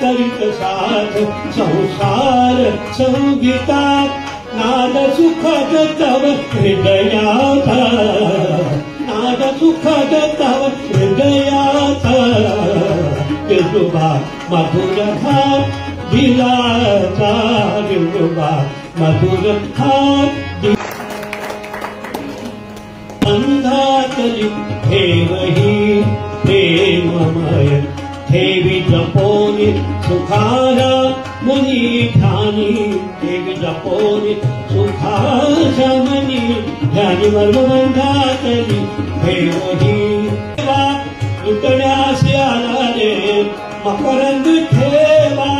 करीत साथ संसार संगीता नाद सुखद तव हृदयाचा नाद सुखद तव हृदयाचा विठोबा मधुर हा दिलाचा विठोबा मधुर हा अंधातली ठेवही प्रेममय ठेवी जपोनी सुखारा मनी ध्यानी ठेवी जपोनी सुखारा मनी ध्यानी बंधातली ठेवही लुटण्यास आला रे मकरंद ठेवा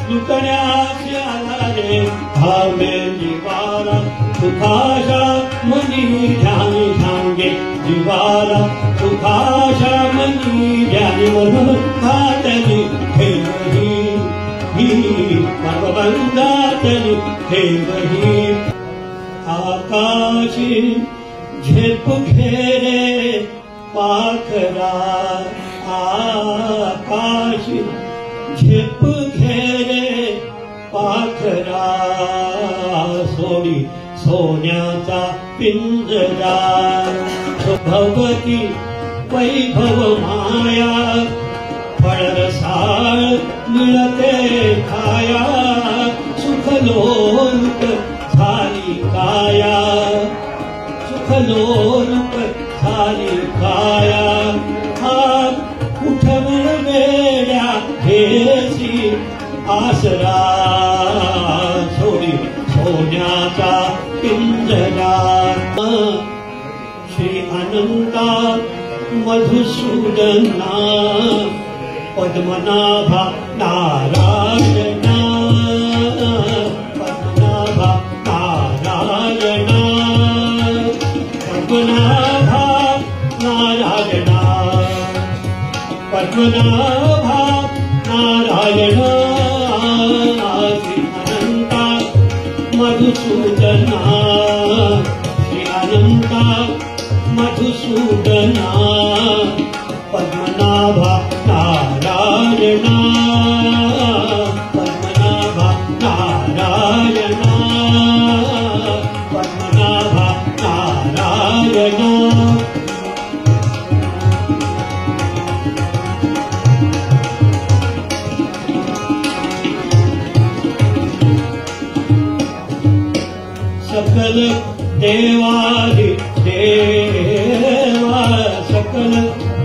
लुटण्यास आला रे भावे जीवाला सुखाशा मनी ध्यानी सांगे जीवाला सुखाशा मनी ध्यानी बंधातली ठेवही बंधातली ठेवही आकाशी झेप घेरे पाखरा आकाश झेप घेरे पाखरा सोडी सोन्याचा पिंजरा भगवती वैभव माया फळरसाळ मिळते खाया सुखलोलुप झाली काया सुखलोलुप झाली काया हात उठवण वेड्या हेसी आसरा सोडी सोन्याचा पिंजरा श्री अनंता मधुसूदना पद्मनाभा नारायणा पद्मनाभा नारायणा पद्मनाभा नारायणा पद्मनाभा नारायणा श्री अनंता मधुसूदना श्री अनंता मधुसूदना पद्मनाभा नारायणा पद्मनाभा नारायणा पद्मनाभा नारायणा सकल देवादि देवा सकल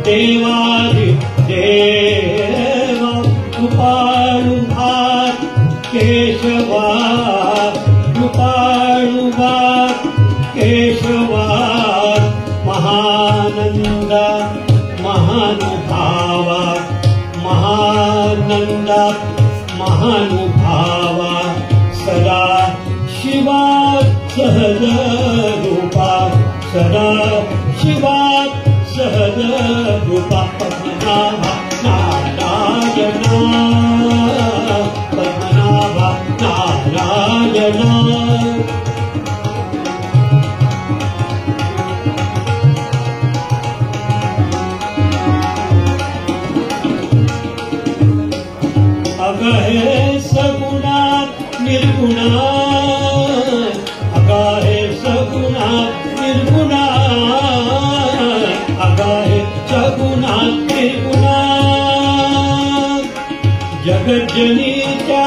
देवादि देवा कृपाळुभात केशवा कृपाळुभात केशवा महानंदा महानुभावा महानंदा महानुभावा सदा शिवा सहज रूपा सदा शिवा सहज रूपा पद्मनाभा नारायणा पद्मनाभा नारायणा अगहे सगुणा निर्गुणा अगाहे सगुणा निर्गुणा अगाहे सगुणा निर्गुणा जगज्जनीच्या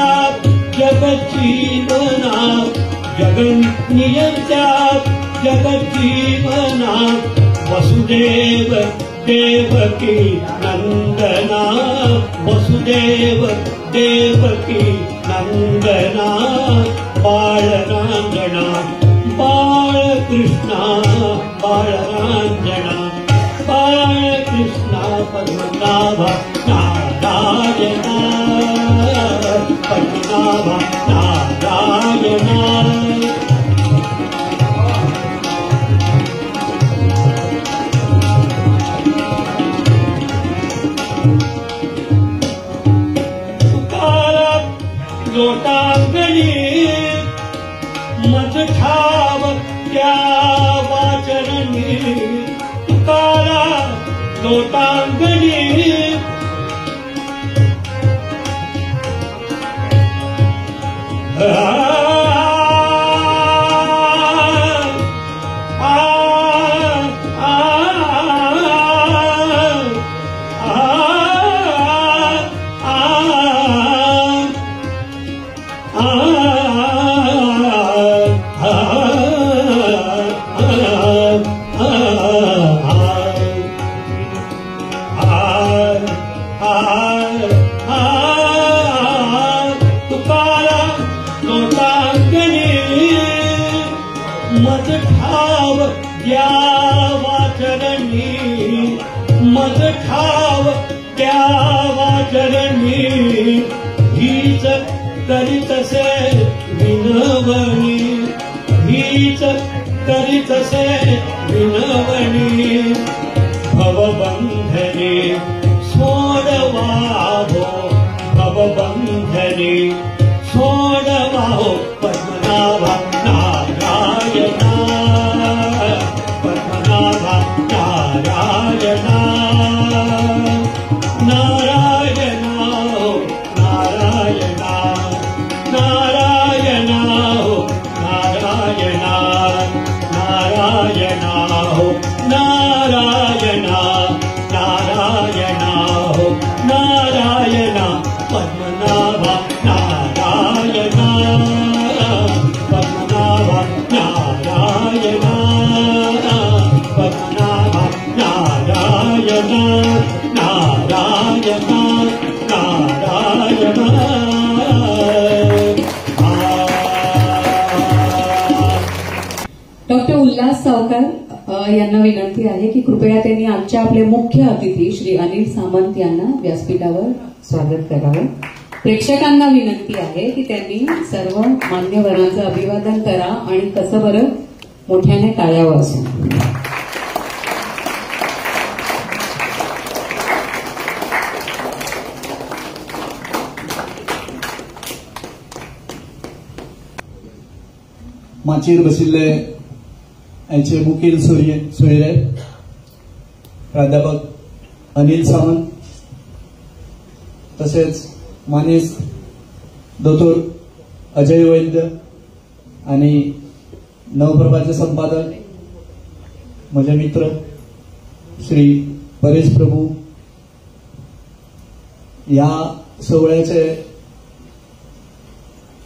जगज्जीवना जगन्नियच्या जगज्जीवना वसुदेव देवकी नंदना वसुदेव देवकी नंदना बाळरांजना बाळकृष्णा बाळरांजना बाळकृष्णा पद्मनाभा नारायणा पद्मनाभा नारायणा लोटांगणी मज ठाव त्या वाचरणी तुकारा लोटांगणी मज ठाव द्यावा चरणी, मज ठाव द्यावा चरणी, हीच करीतसे विनवणी, हीच करीतसे विनवणी, भवबंधने सोडवाहो, भवबंधने सोडवाहो, पद्मनाभा नारायणा, पद्मनाभा नारायणा, नारायणा हो नारायणा, नारायणा हो नारायणा, नारायणा हो नारायणा, नारायणा हो नारायणा, पद्मनाभा नारायणा, पद्मनाभा नारायणा, पद्मनाभा नारायणा, नारायणा नारायणा। डॉक्टर उल्हास सावकार यांना विनंती आहे की कृपया त्यांनी आजच्या आपले मुख्य अतिथी श्री अनिल सामंत यांना व्यासपीठावर स्वागत करावं। प्रेक्षकांना विनंती आहे की त्यांनी सर्व मान्यवरांचं अभिवादन करा आणि कसं बरं मोठ्याने टाळ्या वाजवा। माचीर बशिल्ले आयचे मुखेल सोयरे प्राध्यापक अनिल सावंत, तसेच मानेस्त दोतोर अजय वैद्य आणि नवप्रभाचे संपादक माझे मित्र श्री परेश प्रभू, या सोहळ्याचे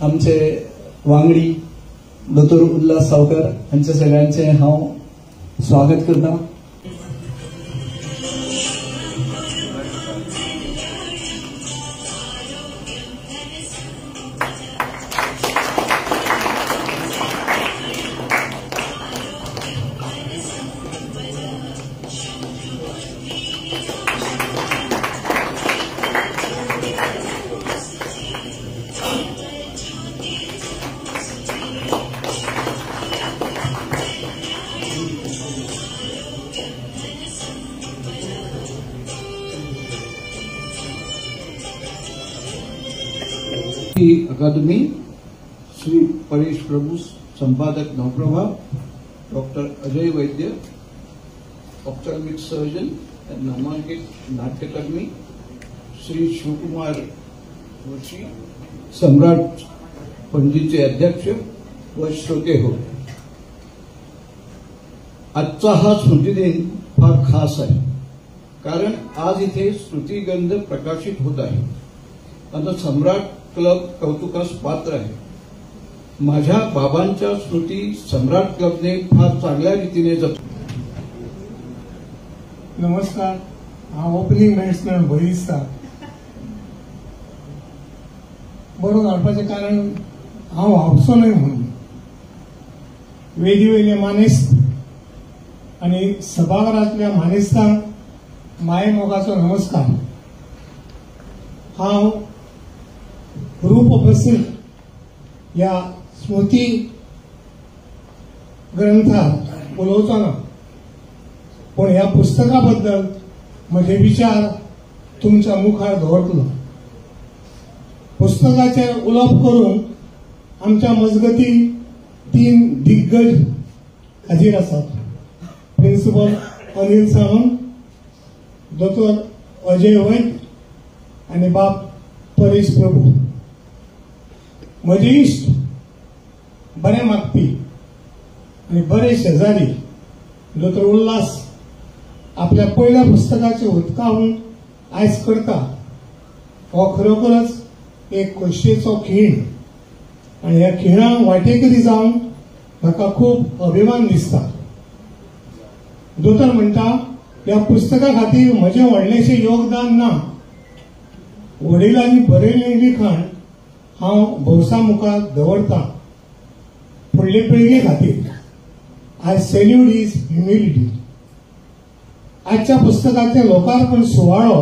आमचे वांगडी दोतोर उल्हास सावकार हांचे सगळ्यांचे हांव स्वागत करता। अकादमी श्री परेश प्रभु संपादक नवप्रभा, डॉक्टर अजय वैद्य ऑप्थेल्मिक सर्जन नामांकित नाट्यकर्मी, श्री शिवकुमार जोशी सम्राट पंडितचे अध्यक्ष व श्रोते हो, आजचा हा स्मृतिदिन फार खास आहे, कारण आज इथे स्मृतिगंध प्रकाशित होत आहे। आता सम्राट क्लब कौतुकास पात्र आहे। माझ्या बाबांच्या स्मृती सम्राट क्लबने फार चांगल्या रीतीने जपल्या। नमस्कार, हांव ओपनिंग बॅट्समॅन बरी दिसता। बरो घालपाचें कारण हांव हावसो न्हय म्हणून वेदी वयले मानेस्त आनी सभाघरांतल्या मानेस्तांक माये मोगाचो नमस्कार। हांव रूप बसील या स्मृती ग्रंथात उलोवचो ना, पण ह्या पुस्तकाबद्दल म्हजे विचार तुमच्या मुखार दवरतलो। पुस्तकाचेर उलोवप करून आमच्या मजगती 3 दिग्गज हाजीर आसात। प्रिन्सिपल अनिल सावंत, दोतोर अजय वैद्य आणि बाप परेश प्रभू। म्हजे इश्ट, बरे मागपी आणि बरे शेजारी दोतोर उल्हास आपल्या पहिल्या पुस्तकाचे उदकावून आयज करता हो खरोखरच एक खोशयेचो खीण आणि ह्या खिणाक वांटेकरी जावन म्हाका खूब अभिमान दिसता. दोतोर म्हणटा ह्या पुस्तका खातीर म्हजें व्हडलेशें योगदान ना, वडिलांनी बरयल्लें लिखाण हांव भौसा मुखार दवरतां फुडले पिळगे खातीर. I salute his humility. आजच्या पुस्तकाचे लोकार्पण सुवाळो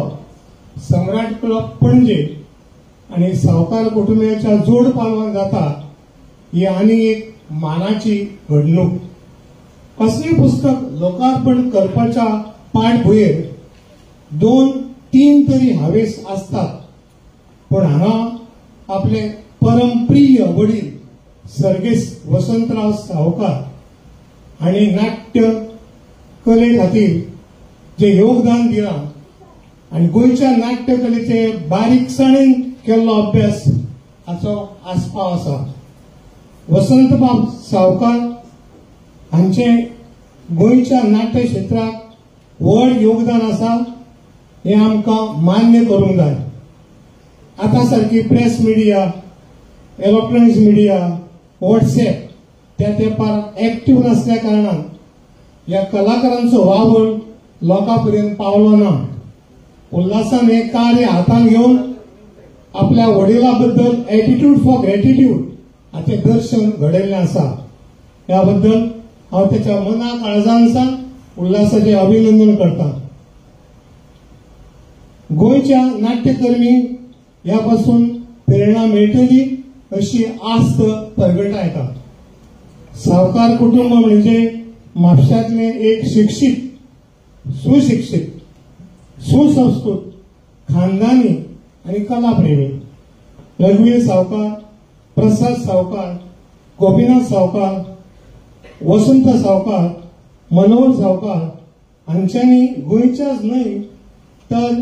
सम्राट क्लब पणजे आणि सावकार कुटुंबियाच्या जोड पालवान जाता ही आनी एक मानाची घडणूक. कसलेय पुस्तक लोकार्पण करपाच्या पाठभुंयेर 2-3 तरी हावेस आसतात, पण हांगा आपले परमप्रिय वडील सर्गेस्त वसंतराव सावकार हांणी नाट्य कले खातीर जे योगदान दिलां आनी गोंयच्या नाट्य कलेचे बारीकसाणेन केल्लो अभ्यास हाचो आस्पाव आसा. वसंतबाब सावकार हांचे गोंयच्या नाट्य क्षेत्राक व्हड योगदान आसा हें आमकां मान्य करूंक जाय. आतां सारकी press media, electronics media, WhatsApp त्या तेंपार एक्टिव्ह नासल्या कारणान ह्या कलाकारांचो वावर लोकां पर्यंत पावलो ना. उल्हासान हें कार्य हातान घेवन आपल्या वडिलां बद्दल एटिट्यूड फॉर ग्रॅटिट्यूड हाचें दर्शन घडयल्लें आसा. ह्या बद्दल हांव तेच्या मना काळजांसान उल्हासाचें अभिनंदन करतां. गोंयच्या नाट्यकर्मी ह्या पासून प्रेरणा मेळटली अशी आस्त परगटायता. सावकार कुटुंब म्हणजे म्हापश्यांतलें एक शिक्षीत, सुशिक्षीत, सुसंस्कृत, खानदानी आणि कलाप्रेमी. रघुवीर सावकार, प्रसाद सावकार, गोपीनाथ सावकार, वसंत सावकार, मनोहर सावकार हांच्यांनी गोंयच्याच न्हय तर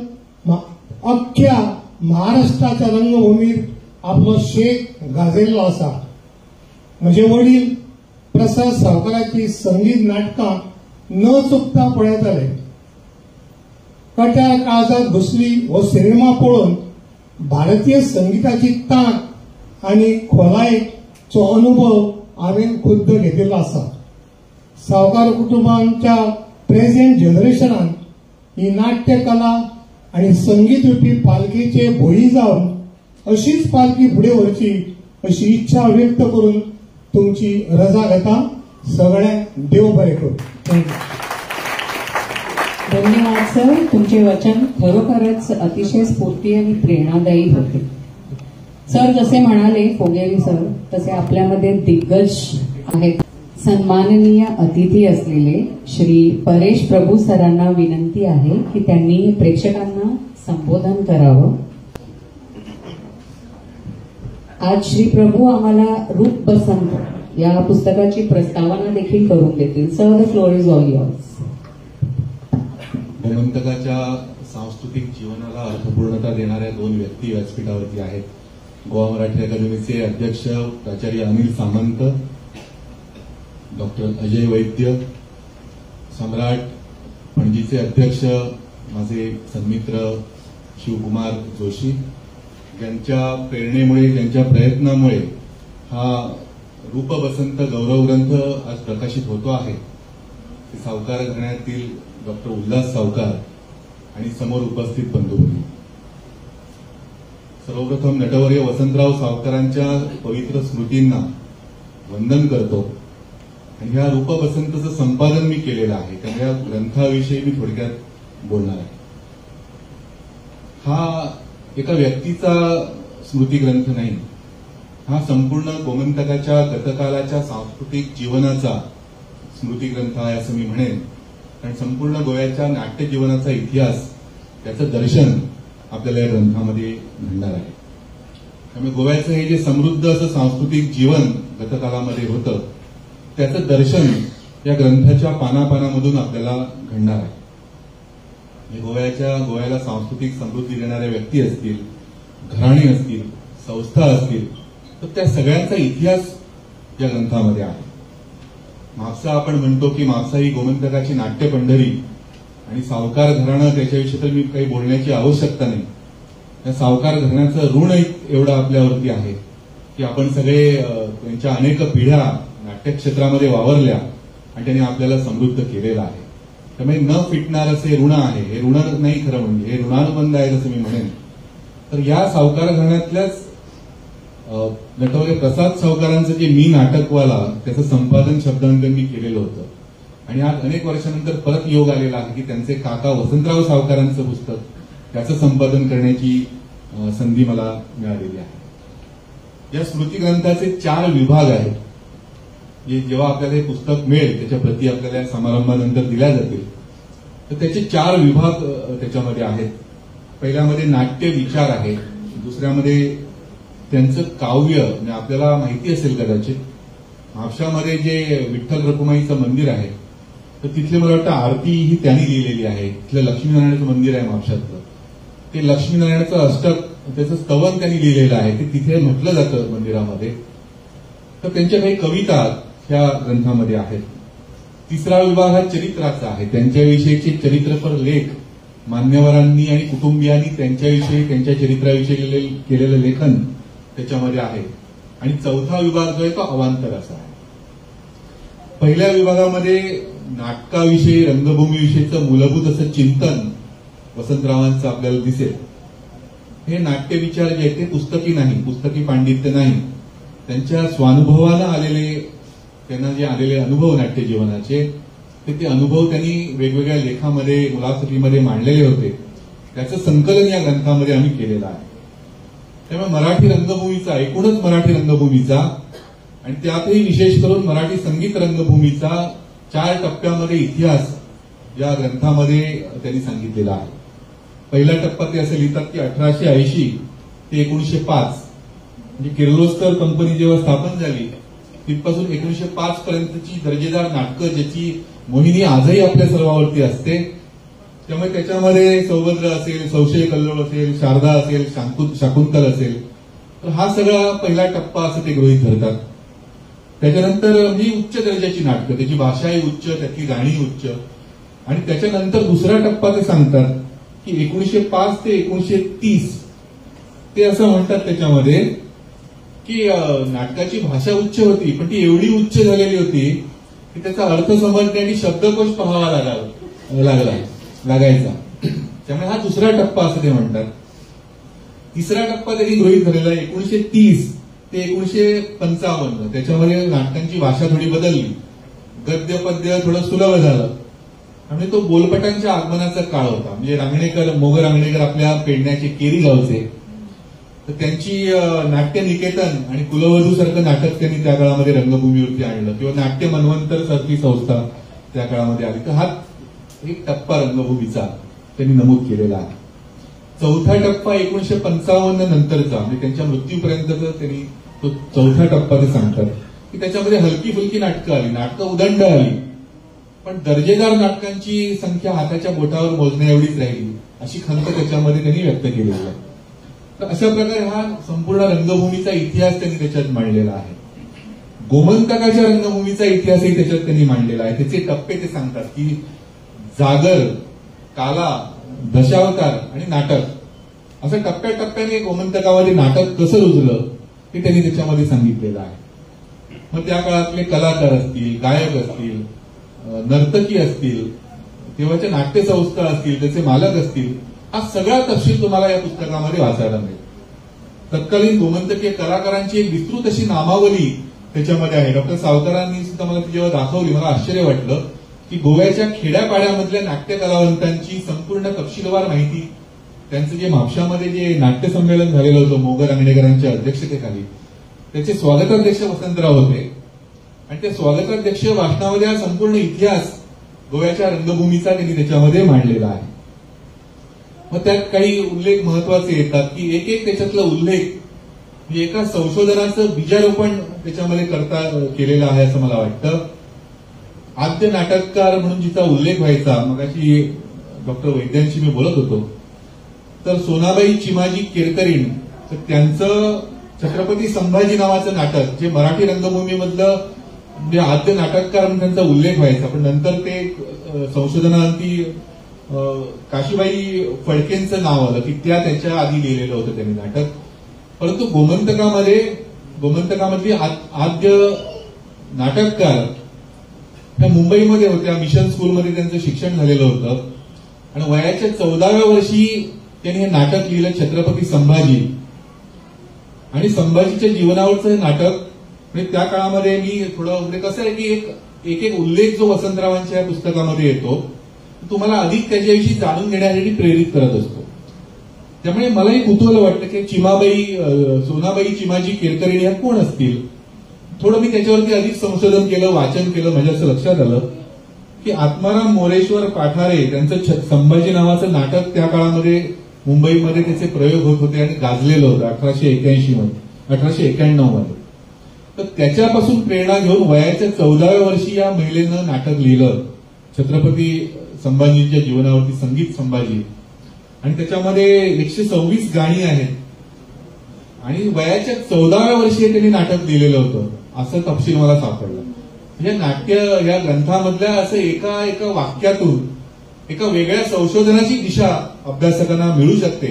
अख्ख्या महाराष्ट्राच्या रंगभूमीर आपलो शेक गाजयल्लो आसा. म्हजे वडील प्रसाद सावकाराची संगीत नाटकां न चुकता पळयताले. कट्यार काळजात घुसली हो सिनेमा पळोवन भारतीय संगीताची तांक आनी खोलायेचो अनुभव हांवें खुद्द घेतिल्लो आसा. सावकार कुटुंबाच्या प्रेझेंट जनरेशनान ही नाट्य कला आणि संगीत रुपी पालखीचे भोई जावन अशीच पालखी फुडें व्हरची अशी इच्छा व्यक्त करून तुमची रजा घेता. सगळ्यांक देव बरें करूं. धन्यवाद सर. तुमचे वचन खरोखरच अतिशय स्फूर्ती आणि प्रेरणादायी होते. सर जसे म्हणाले फोगेरी सर तसे आपल्यामध्ये दिग्गज आहेत. सन्माननीय अतिथी असलेले श्री परेश प्रभू सरांना विनंती आहे की त्यांनी प्रेक्षकांना संबोधन करावं. आज श्री प्रभू आम्हाला रूप बसंत या पुस्तकाची प्रस्तावना देखील करून देतील. Sir the floor is all yours. गोमंतकाच्या सांस्कृतिक जीवनाला अर्थपूर्णता देणाऱ्या 2 व्यक्ती व्यासपीठावरती आहेत. गोवा मराठी अकादमीचे अध्यक्ष प्राचार्य अनिल सामंत, डॉक्टर अजय वैद्य, सम्राट पणजीचे अध्यक्ष माझे सन्मित्र शिवकुमार जोशी, ज्यांच्या प्रेरणेमुळे ज्यांच्या प्रयत्नामुळे हा रूप बसंत गौरव ग्रंथ आज प्रकाशित होतो आहे. सावकार घराण्यातील डॉक्टर उल्हास सावकार आणि समोर उपस्थित बंधूंनी, सर्वप्रथम नटवर्य वसंतराव सावकारांच्या पवित्र स्मृतींना वंदन करतो. आणि ह्या रूप बसंतचं संपादन मी केलेलं आहे त्यामुळे या ग्रंथाविषयी मी थोडक्यात बोलणार आहे. हा एका व्यक्तीचा स्मृती ग्रंथ नाही, हा संपूर्ण गोमंतकाच्या गतकालाच्या सांस्कृतिक जीवनाचा स्मृती ग्रंथ आहे असं मी म्हणेन. कारण संपूर्ण गोव्याच्या नाट्य जीवनाचा इतिहास त्याचं दर्शन आपल्याला या ग्रंथामध्ये घडणार आहे. त्यामुळे गोव्याचं हे जे समृद्ध असं सांस्कृतिक जीवन गतकालामध्ये होतं त्याचं दर्शन या ग्रंथाच्या पानापानामधून आपल्याला घडणार आहे. गोव्याला सांस्कृतिक समृद्धी देणाऱ्या व्यक्ती असतील, घराणे असतील, संस्था असतील तर त्या सगळ्यांचा इतिहास या ग्रंथामध्ये आहे. म्हापसा आपण म्हणतो की म्हापसा ही गोमंतकाची नाट्य पंढरी आणि सावकार घराणं त्याच्याविषयी तर मी काही बोलण्याची आवश्यकता नाही. त्या सावकार घराण्याचं ऋण एवढं आपल्यावरती आहे की आपण सगळे त्यांच्या अनेक पिढ्या नाट्यक्षेत्रामध्ये वावरल्या आणि त्यांनी आपल्याला समृद्ध केलेलं आहे. त्यामुळे न फिटणार असे ऋण आहे. हे ऋण नाही खरं म्हणजे, हे ऋणानुबंध आहे असं मी म्हणेन. तर या सावकार घराण्यातल्याच नटवरे प्रसाद सावकारांचं जे मी नाटकवाला त्याचं संपादन शब्दांकन मी केलेलं होतं आणि आज अनेक वर्षानंतर परत योग आलेला आहे की त्यांचे काका वसंतराव सावकारांचं पुस्तक त्याचं संपादन करण्याची संधी मला मिळालेली आहे. या स्मृती ग्रंथाचे 4 विभाग आहेत. जेव्हा आपल्याला हे पुस्तक मिळेल त्याच्या प्रती आपल्याला समारंभानंतर दिल्या जातील. तर त्याचे 4 विभाग त्याच्यामध्ये आहेत. पहिल्यामध्ये नाट्य विचार आहे, दुसऱ्यामध्ये त्यांचं काव्य, म्हणजे आपल्याला माहिती असेल कदाचित म्हापशामध्ये जे विठ्ठल रखुमाईचं मंदिर आहे तर तिथले मला वाटतं आरती ही त्यांनी लिहिलेली आहे. तिथलं लक्ष्मीनारायणाचं मंदिर आहे म्हापशातलं, ते लक्ष्मीनारायणाचं अष्टक त्याचं स्तवन त्यांनी लिहिलेलं आहे, ते तिथे म्हटलं जातं मंदिरामध्ये. तर त्यांच्या काही कविता ह्या ग्रंथामध्ये आहेत. तिसरा विभाग हा चरित्राचा आहे. त्यांच्याविषयीचे चरित्रपर लेख मान्यवरांनी आणि कुटुंबियांनी त्यांच्याविषयी त्यांच्या चरित्राविषयी केलेलं लेखन त्याच्यामध्ये आहे. आणि चौथा विभाग जो आहे तो अवांतर असा आहे. पहिल्या विभागामध्ये नाटकाविषयी रंगभूमीविषयीचं मूलभूत असं चिंतन वसंतरावांचं आपल्याला दिसेल. हे नाट्यविचार जे आहेत ते पुस्तकी नाही, पुस्तकी पांडित्य नाही, त्यांच्या स्वानुभवानं आलेले, त्यांना जे आलेले अनुभव नाट्य जीवनाचे ते अनुभव त्यांनी वेगवेगळ्या लेखामध्ये मुलाखतीमध्ये मांडलेले होते. त्याचं संकलन या ग्रंथामध्ये आम्ही केलेलं आहे. त्यामुळे मराठी रंगभूमीचा, एकूणच मराठी रंगभूमीचा आणि त्यातही विशेष करून मराठी संगीत रंगभूमीचा 4 टप्प्यामध्ये इतिहास या ग्रंथामध्ये त्यांनी सांगितलेला आहे. पहिला टप्पा ते असं लिहितात की 1880 ते 1905 म्हणजे किर्लोस्कर कंपनी जेव्हा स्थापन झाली तिथपासून 1905 पर्यंतची दर्जेदार नाटकं ज्याची मोहिनी आजही आपल्या सर्वांवरती असते. त्यामुळे त्याच्यामध्ये सौभद्र असेल, संशय कल्लोळ असेल, शारदा असेल, शाकुंतल असेल, तर हा सगळा पहिला टप्पा असं ते गृहीत धरतात. त्याच्यानंतर ही उच्च दर्जाची नाटकं, त्याची भाषाही उच्च, त्यातली गाणी उच्च. आणि त्याच्यानंतर दुसरा टप्पा ते सांगतात की 1905 ते 1930 ते असं म्हणतात त्याच्यामध्ये की नाटकाची भाषा उच्च होती पण ती एवढी उच्च झालेली होती की त्याचा अर्थ समजणे आणि शब्दकोश पाहावा लागायचा. त्यामुळे हा दुसरा टप्पा असं ते म्हणतात. तिसरा टप्पा त्यांनी गृहीत धरलेला 1930 ते 1955. त्याच्यामध्ये नाटकांची भाषा थोडी बदलली, गद्य पद्य थोडं सुलभ झालं आणि तो बोलपटांच्या आगमनाचा काळ होता. म्हणजे रांगणेकर, मोग रांगणेकर आपल्या पेडण्याचे केरी गावचे, तर त्यांची नाट्य निकेतन आणि कुलवधू सारखं नाटक त्यांनी त्या काळामध्ये रंगभूमीवरती आणलं किंवा नाट्य मनवंतर सारखी संस्था त्या काळामध्ये आली. तर हा एक टप्पा रंगभूमीचा त्यांनी नमूद केलेला आहे. चौथा टप्पा 1955 नंतरचा म्हणजे त्यांच्या मृत्यूपर्यंतचा त्यांनी तो चौथा टप्पा ते सांगतात की त्याच्यामध्ये हलकी फुलकी नाटकं आली, नाटकं उदंड आली, पण दर्जेदार नाटकांची संख्या हाताच्या बोटावर मोजण्या एवढीच राहिली अशी खंत त्याच्यामध्ये त्यांनी व्यक्त केलेली आहे. तर अशा प्रकारे हा संपूर्ण रंगभूमीचा इतिहास त्यांनी त्याच्यात मांडलेला आहे. गोमंतकाच्या रंगभूमीचा इतिहासही त्याच्यात त्यांनी मांडलेला आहे. त्याचे टप्पे ते सांगतात की जागर, काला, दशावतार आणि नाटक असं टप्प्याटप्प्याने गोमंतकामध्ये नाटक कसं रुजलं ते त्यांनी त्याच्यामध्ये सांगितलेलं आहे. मग त्या काळातले कलाकार असतील, गायक असतील, नर्तकी असतील, तेव्हाच्या नाट्यसंस्था असतील, त्याचे मालक असतील, हा सगळा तपशील तुम्हाला या पुस्तकामध्ये वाचायला मिळेल. तत्कालीन गोमंतकीय कलाकारांची एक विस्तृत अशी नामावली त्याच्यामध्ये आहे. डॉक्टर सावकारांनी सुद्धा मला जेव्हा दाखवली मला आश्चर्य वाटलं की गोव्याच्या खेड्यापाड्यामधल्या नाट्य कलावंतांची संपूर्ण तपशीलवार माहिती, त्यांचं जे म्हापशामध्ये जे नाट्य संमेलन झालेलं होतं मोग रांगणेकरांच्या अध्यक्षतेखाली, त्याचे स्वागताध्यक्ष वसंतराव होते आणि त्या स्वागताध्यक्ष भाषणामध्ये हा संपूर्ण इतिहास गोव्याच्या रंगभूमीचा त्यांनी त्याच्यामध्ये मांडलेला आहे. मग त्यात काही उल्लेख महत्वाचे येतात की एक एक त्याच्यातला उल्लेख म्हणजे एका संशोधनाचं बीजारोपण त्याच्यामध्ये केलेलं आहे असं मला वाटतं. आद्य नाटककार म्हणून जिचा उल्लेख व्हायचा, मगाशी डॉक्टर वैद्यांशी मी बोलत होतो, तर सोनाबाई चिमाजी केरकरीण, तर त्यांचं छत्रपती संभाजी नावाचं नाटक, जे मराठी रंगभूमीमधलं म्हणजे आद्य नाटककार म्हणून त्यांचा उल्लेख व्हायचा, पण नंतर ते संशोधनांती काशीबाई फडकेंचं नाव आलं की त्याच्या आधी लिहिलेलं होतं त्यांनी नाटक. परंतु गोमंतकामधली आद्य नाटककार त्या मुंबईमध्ये होत्या. मिशन स्कूलमध्ये त्यांचं शिक्षण झालेलं होतं आणि वयाच्या 14व्या वर्षी त्यांनी हे नाटक लिहिलं, छत्रपती संभाजी. आणि संभाजीच्या जीवनावरचं हे नाटक म्हणजे त्या काळामध्ये मी थोडं म्हणजे कसं आहे की एक उल्लेख जो वसंतरावांच्या या पुस्तकामध्ये येतो तुम्हाला अधिक त्याच्याविषयी जाणून घेण्यासाठी प्रेरित करत असतो. त्यामुळे मलाही कुतूहल वाटतं की सोनाबाई चिमाजी केरकरी ह्या कोण असतील. थोडं मी त्याच्यावरती अधिक संशोधन केलं, वाचन केलं. माझ्या असं लक्षात आलं की आत्माराम मोरेश्वर पाठारे त्यांचं संभाजी नावाचं नाटक त्या काळामध्ये मुंबईमध्ये त्याचे प्रयोग होत होते आणि गाजलेलं होतं 1891 मध्ये. तर त्याच्यापासून प्रेरणा घेऊन वयाच्या 14व्या वर्षी या महिलेनं नाटक लिहिलं छत्रपती संभाजींच्या जीवनावरती, संगीत संभाजी. आणि त्याच्यामध्ये 126 गाणी आहेत आणि वयाच्या 14व्या वर्षी त्यांनी नाटक लिहिलेलं होतं असं तपशील मला सापडला. म्हणजे नाट्य या ग्रंथामधल्या असं एका वाक्यातून एका वेगळ्या संशोधनाची दिशा अभ्यासकांना मिळू शकते,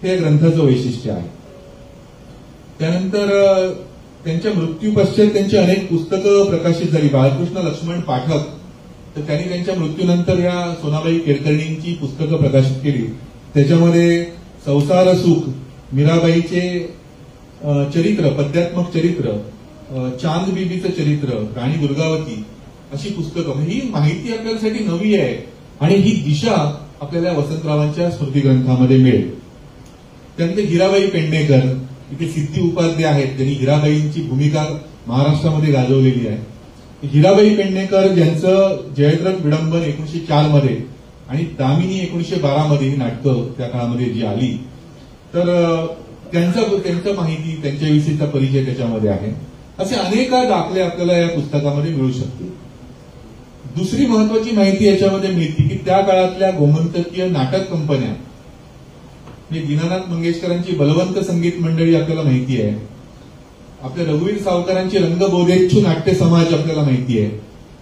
हे या ग्रंथाचं वैशिष्ट्य आहे. त्यानंतर त्यांच्या मृत्यूपश्चात त्यांची अनेक पुस्तकं प्रकाशित झाली. बाळकृष्ण लक्ष्मण पाठक तर त्यांनी त्यांच्या मृत्यूनंतर या सोनाबाई केरकर्णींची पुस्तकं प्रकाशित केली. त्याच्यामध्ये संसार सुख, मीराबाईचे चरित्र, पद्यात्मक चरित्र, चांद बीबीचं चरित्र, राणी दुर्गावती अशी पुस्तकं. ही माहिती आपल्यासाठी नवी आहे आणि ही दिशा आपल्याला वसंतरावांच्या स्मृतिग्रंथामध्ये मिळेल. त्यानंतर हिराबाई पेडणेकर, इथे सिद्धी उपाध्ये आहेत, त्यांनी हिराबाईंची भूमिका महाराष्ट्रामध्ये गाजवलेली आहे. हिराबाई पेडणेकर ज्यांचं जयद्रथ विडंबन 1904 मध्ये आणि दामिनी 1912 मध्ये ही नाटकं त्या काळामध्ये जी आली, तर त्यांचं माहिती, त्यांच्याविषयीचा परिचय त्याच्यामध्ये आहे. असे अनेक दाखले आपल्याला या पुस्तकामध्ये मिळू शकतील. दुसरी महत्वाची माहिती याच्यामध्ये मिळते की त्या काळातल्या गोमंतकीय नाटक कंपन्या, म्हणजे दीनानाथ मंगेशकरांची बलवंत संगीत मंडळी आपल्याला माहिती आहे, आपल्या रघुवीर सावकारांची रंगबोधेच्छू नाट्य समाज आपल्याला माहिती आहे.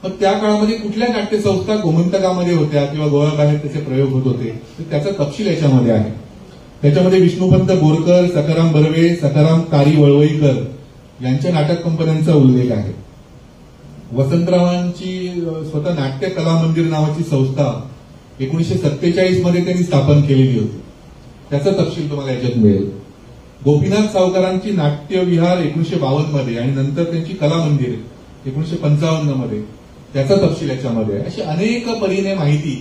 मग त्या काळामध्ये कुठल्या नाट्यसंस्था गोमंतकामध्ये होत्या किंवा गोव्याबाहेर त्याचे प्रयोग होत होते, तर त्याचा तपशील याच्यामध्ये आहे. त्याच्यामध्ये विष्णुपंत बोरकर, सखाराम बर्वे, सखाराम कारी वळवईकर यांच्या नाटक कंपन्यांचा उल्लेख आहे. वसंतरावांची स्वतः नाट्य कला मंदिर नावाची संस्था 1947 मध्ये त्यांनी स्थापन केलेली होती, त्याचा तपशील तुम्हाला याच्यात मिळेल. गोपीनाथ सावकारांची नाट्य विहार 1952 मध्ये आणि नंतर त्यांची कला मंदिर 1955 मध्ये, त्याचा तपशील याच्यामध्ये आहे. अशी अनेक परीने माहिती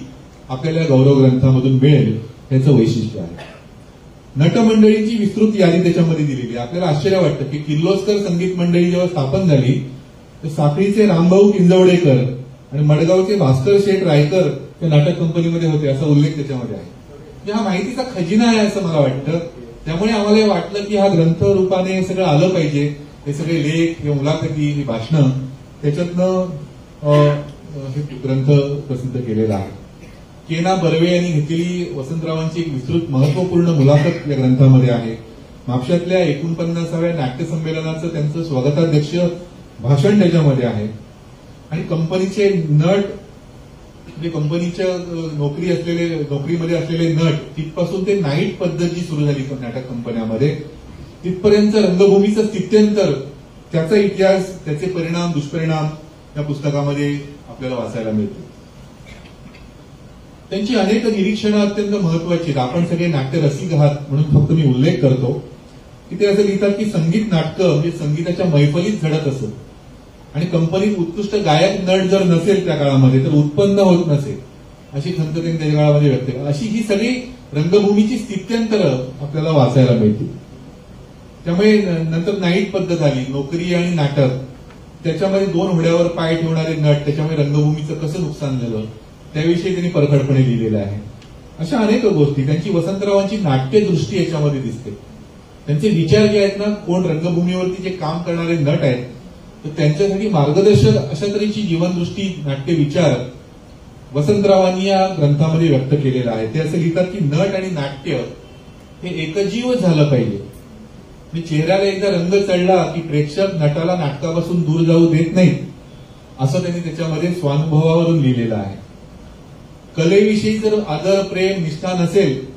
आपल्याला गौरव ग्रंथामधून मिळेल, याचं वैशिष्ट्य आहे. नटमंडळींची विस्तृत यादी त्याच्यामध्ये दिलेली आहे. आपल्याला आश्चर्य वाटतं की किर्लोस्कर संगीत मंडळी जेव्हा स्थापन झाली तर साखळीचे रामभाऊ किंजवडेकर आणि मडगावचे भास्कर शेठ रायकर त्या नाटक कंपनीमध्ये होते, असा उल्लेख त्याच्यामध्ये आहे. म्हणजे हा माहितीचा खजिना आहे असं मला वाटतं. त्यामुळे आम्हाला वाटलं की हा ग्रंथ रूपाने हे सगळं आलं पाहिजे. हे सगळे लेख, हे मुलाखती, ही भाषणं, त्याच्यातनं हे ग्रंथ प्रसिद्ध केलेला आहे. केना बर्वे यांनी घेतलेली वसंतरावांची एक विस्तृत महत्वपूर्ण मुलाखत या ग्रंथामध्ये आहे. म्हापशातल्या 49व्या नाट्य संमेलनाचं त्यांचं स्वागताध्यक्ष भाषण त्याच्यामध्ये आहे. आणि कंपनीचे नट, म्हणजे कंपनीच्या नोकरीमध्ये असलेले नट, तिथपासून ते नाईट पद्धत जी सुरू झाली नाटक कंपन्यामध्ये, तिथपर्यंत रंगभूमीचं स्थित्यंतर, त्याचा इतिहास, त्याचे परिणाम, दुष्परिणाम या पुस्तकामध्ये आपल्याला वाचायला मिळते. त्यांची अनेक निरीक्षणं अत्यंत महत्वाची आहेत. आपण सगळे नाट्य रसिक आहात म्हणून फक्त मी उल्लेख करतो की ते असं लिहितात की संगीत नाटकं म्हणजे संगीताच्या मैफलीत झडत असत आणि कंपनीत उत्कृष्ट गायक नट जर नसेल त्या काळामध्ये तर उत्पन्न होत नसेल, अशी खंत त्यांनी त्या काळामध्ये व्यक्त केली. अशी ही सगळी रंगभूमीची स्थित्यंतरं आपल्याला वाचायला मिळतील. त्यामुळे नंतर नाईट पद्धत आली, नोकरी आणि नाटक, त्याच्यामध्ये 2 घोड्यावर पाय ठेवणारे नट, त्याच्यामुळे रंगभूमीचं कसं नुकसान झालं त्याविषयी त्यांनी परखडपणे लिहिलेलं आहे. अशा अनेक गोष्टी. त्यांची वसंतरावांची नाट्यदृष्टी याच्यामध्ये दिसते. त्यांचे विचार जे आहेत ना, कोण रंगभूमीवरती जे काम करणारे नट आहेत तर त्यांच्यासाठी मार्गदर्शक अशा तऱ्हेची जीवनदृष्टी, नाट्य विचार वसंतरावांनी या ग्रंथामध्ये व्यक्त केलेला आहे. ते असं लिहितात की नट आणि नाट्य हे एकजीव झालं पाहिजे. मी चेहऱ्याला एकदा रंग चढला की प्रेक्षक नटाला नाटकापासून दूर जाऊ देत नाहीत, असं त्यांनी त्याच्यामध्ये स्वानुभवावरून लिहिलेलं आहे. कलेविषयी जर आदर, प्रेम, निष्ठा नसेल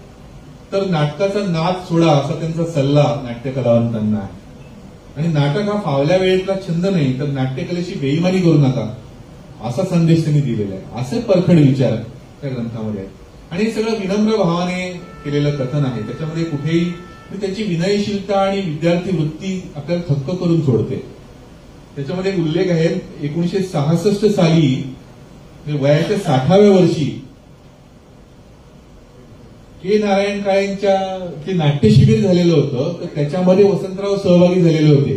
तर नाटकाचा नाद सोडा, असा त्यांचा सल्ला नाट्य कलावंतांना आहे. आणि नाटक हा फावल्या वेळेतला छंद नाही, तर नाट्यकलेची बेईमानी करू नका, असा संदेश त्यांनी दिलेला आहे. असे परखड विचार त्या ग्रंथामध्ये आहेत. आणि हे सगळं विनम्र भावाने केलेलं कथन आहे. त्याच्यामध्ये कुठेही त्याची विनयशीलता आणि विद्यार्थी वृत्ती आपल्याला थक्क करून सोडते. त्याच्यामध्ये एक उल्लेख आहे, 1966 साली वयाच्या 60व्या वर्षी के नारायण काळेंच्या जे नाट्य शिबिर झालेलं होतं, तर त्याच्यामध्ये वसंतराव सहभागी झालेले होते.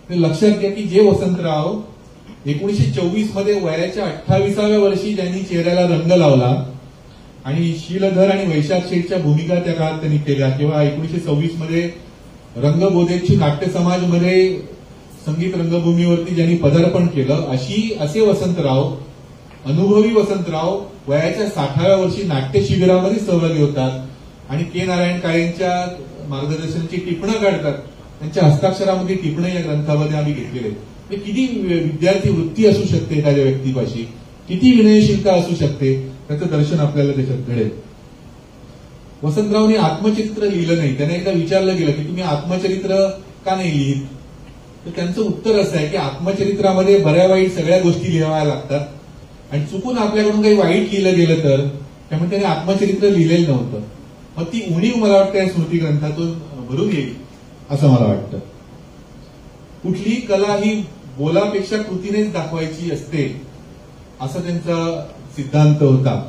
ते लक्षात घ्या की जे वसंतराव 1924 मध्ये वयाच्या 28व्या वर्षी ज्यांनी चेहऱ्याला रंग लावला आणि शीलधर आणि वैशाख शेठच्या भूमिका त्या काळात त्यांनी केल्या, किंवा 1926 मध्ये रंगबोधेची नाट्य समाजमध्ये संगीत रंगभूमीवरती ज्यांनी पदार्पण केलं, असे वसंतराव, अनुभवी वसंतराव वयाच्या 60व्या वर्षी नाट्य शिबिरामध्ये सहभागी होतात आणि के नारायण काळेंच्या मार्गदर्शनाची टिपणं काढतात. त्यांच्या हस्ताक्षरामध्ये टिपणं या ग्रंथामध्ये आम्ही घेतलेले. किती विद्यार्थी वृत्ती असू शकते एखाद्या व्यक्तीपाशी, किती विनयशीलता असू शकते, त्याचं दर्शन आपल्याला त्याच्यात घडेल. वसंतरावने आत्मचरित्र लिहिलं नाही. त्यांना एकदा विचारलं गेलं की तुम्ही आत्मचरित्र का नाही लिहित, तर त्यांचं उत्तर असं आहे की आत्मचरित्रामध्ये बऱ्या वाईट सगळ्या गोष्टी लिहाव्या लागतात आणि चुकून आपल्याकडून काही वाईट लिहिलं गेलं तर, त्यामुळे त्यांनी आत्मचरित्र लिहिलेलं नव्हतं. मग ती उणीव मला वाटतं या स्मृती ग्रंथातून भरून येईल असं मला वाटतं. कुठलीही कला ही बोलापेक्षा कृतीनेच दाखवायची असते, असा त्यांचा सिद्धांत होता.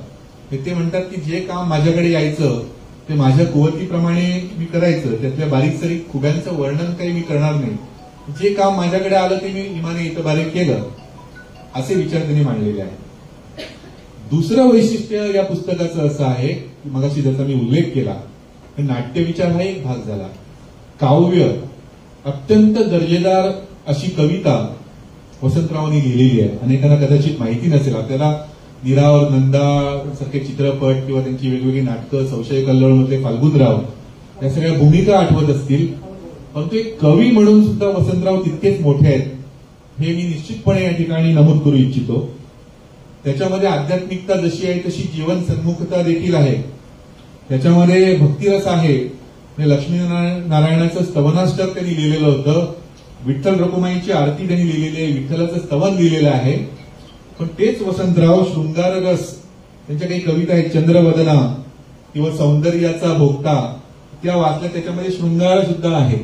ते म्हणतात की जे काम माझ्याकडे यायचं ते माझ्या कुवतीप्रमाणे मी करायचं, त्यातल्या बारीक सारीक खुब्यांचं वर्णन काही मी करणार नाही. जे काम माझ्याकडे आलं ते मी इमाने इतबारे केलं, असे विचार त्यांनी मांडलेले आहेत. दुसरं वैशिष्ट्य या पुस्तकाचं असं आहे की मगाशी ज्याचा मी उल्लेख केला, नाट्यविचार हा एक भाग झाला. काव्य, अत्यंत दर्जेदार अशी कविता वसंतरावांनी लिहिलेली आहे. अनेकांना कदाचित माहिती नसेल. आपल्याला नीरावर नंदा सारखे चित्रपट किंवा त्यांची वेगवेगळी नाटकं, संशय कल्लोळ मधले फाल्गुनराव या सगळ्या भूमिका आठवत असतील, परंतु एक कवी म्हणून सुद्धा वसंतराव तितकेच मोठे आहेत हे मी निश्चितपणे या ठिकाणी नमूद करू इच्छितो. त्याच्यामध्ये आध्यात्मिकता जशी आहे तशी जीवन सन्मुखता देखील आहे. त्याच्यामध्ये भक्तिरस आहे. लक्ष्मीनारायणाचं स्तवनाष्टक त्यांनी लिहिलेलं होतं. विठ्ठल रखुमाईची आरती त्यांनी लिहिलेली आहे. विठ्ठलाचं स्तवन लिहिलेलं आहे. पण तेच वसंतराव शृंगाररस, त्यांच्या काही कविता आहेत, चंद्रवदना किंवा सौंदर्याचा भोगता, त्या वाचल्या. त्याच्यामध्ये शृंगार सुद्धा आहे.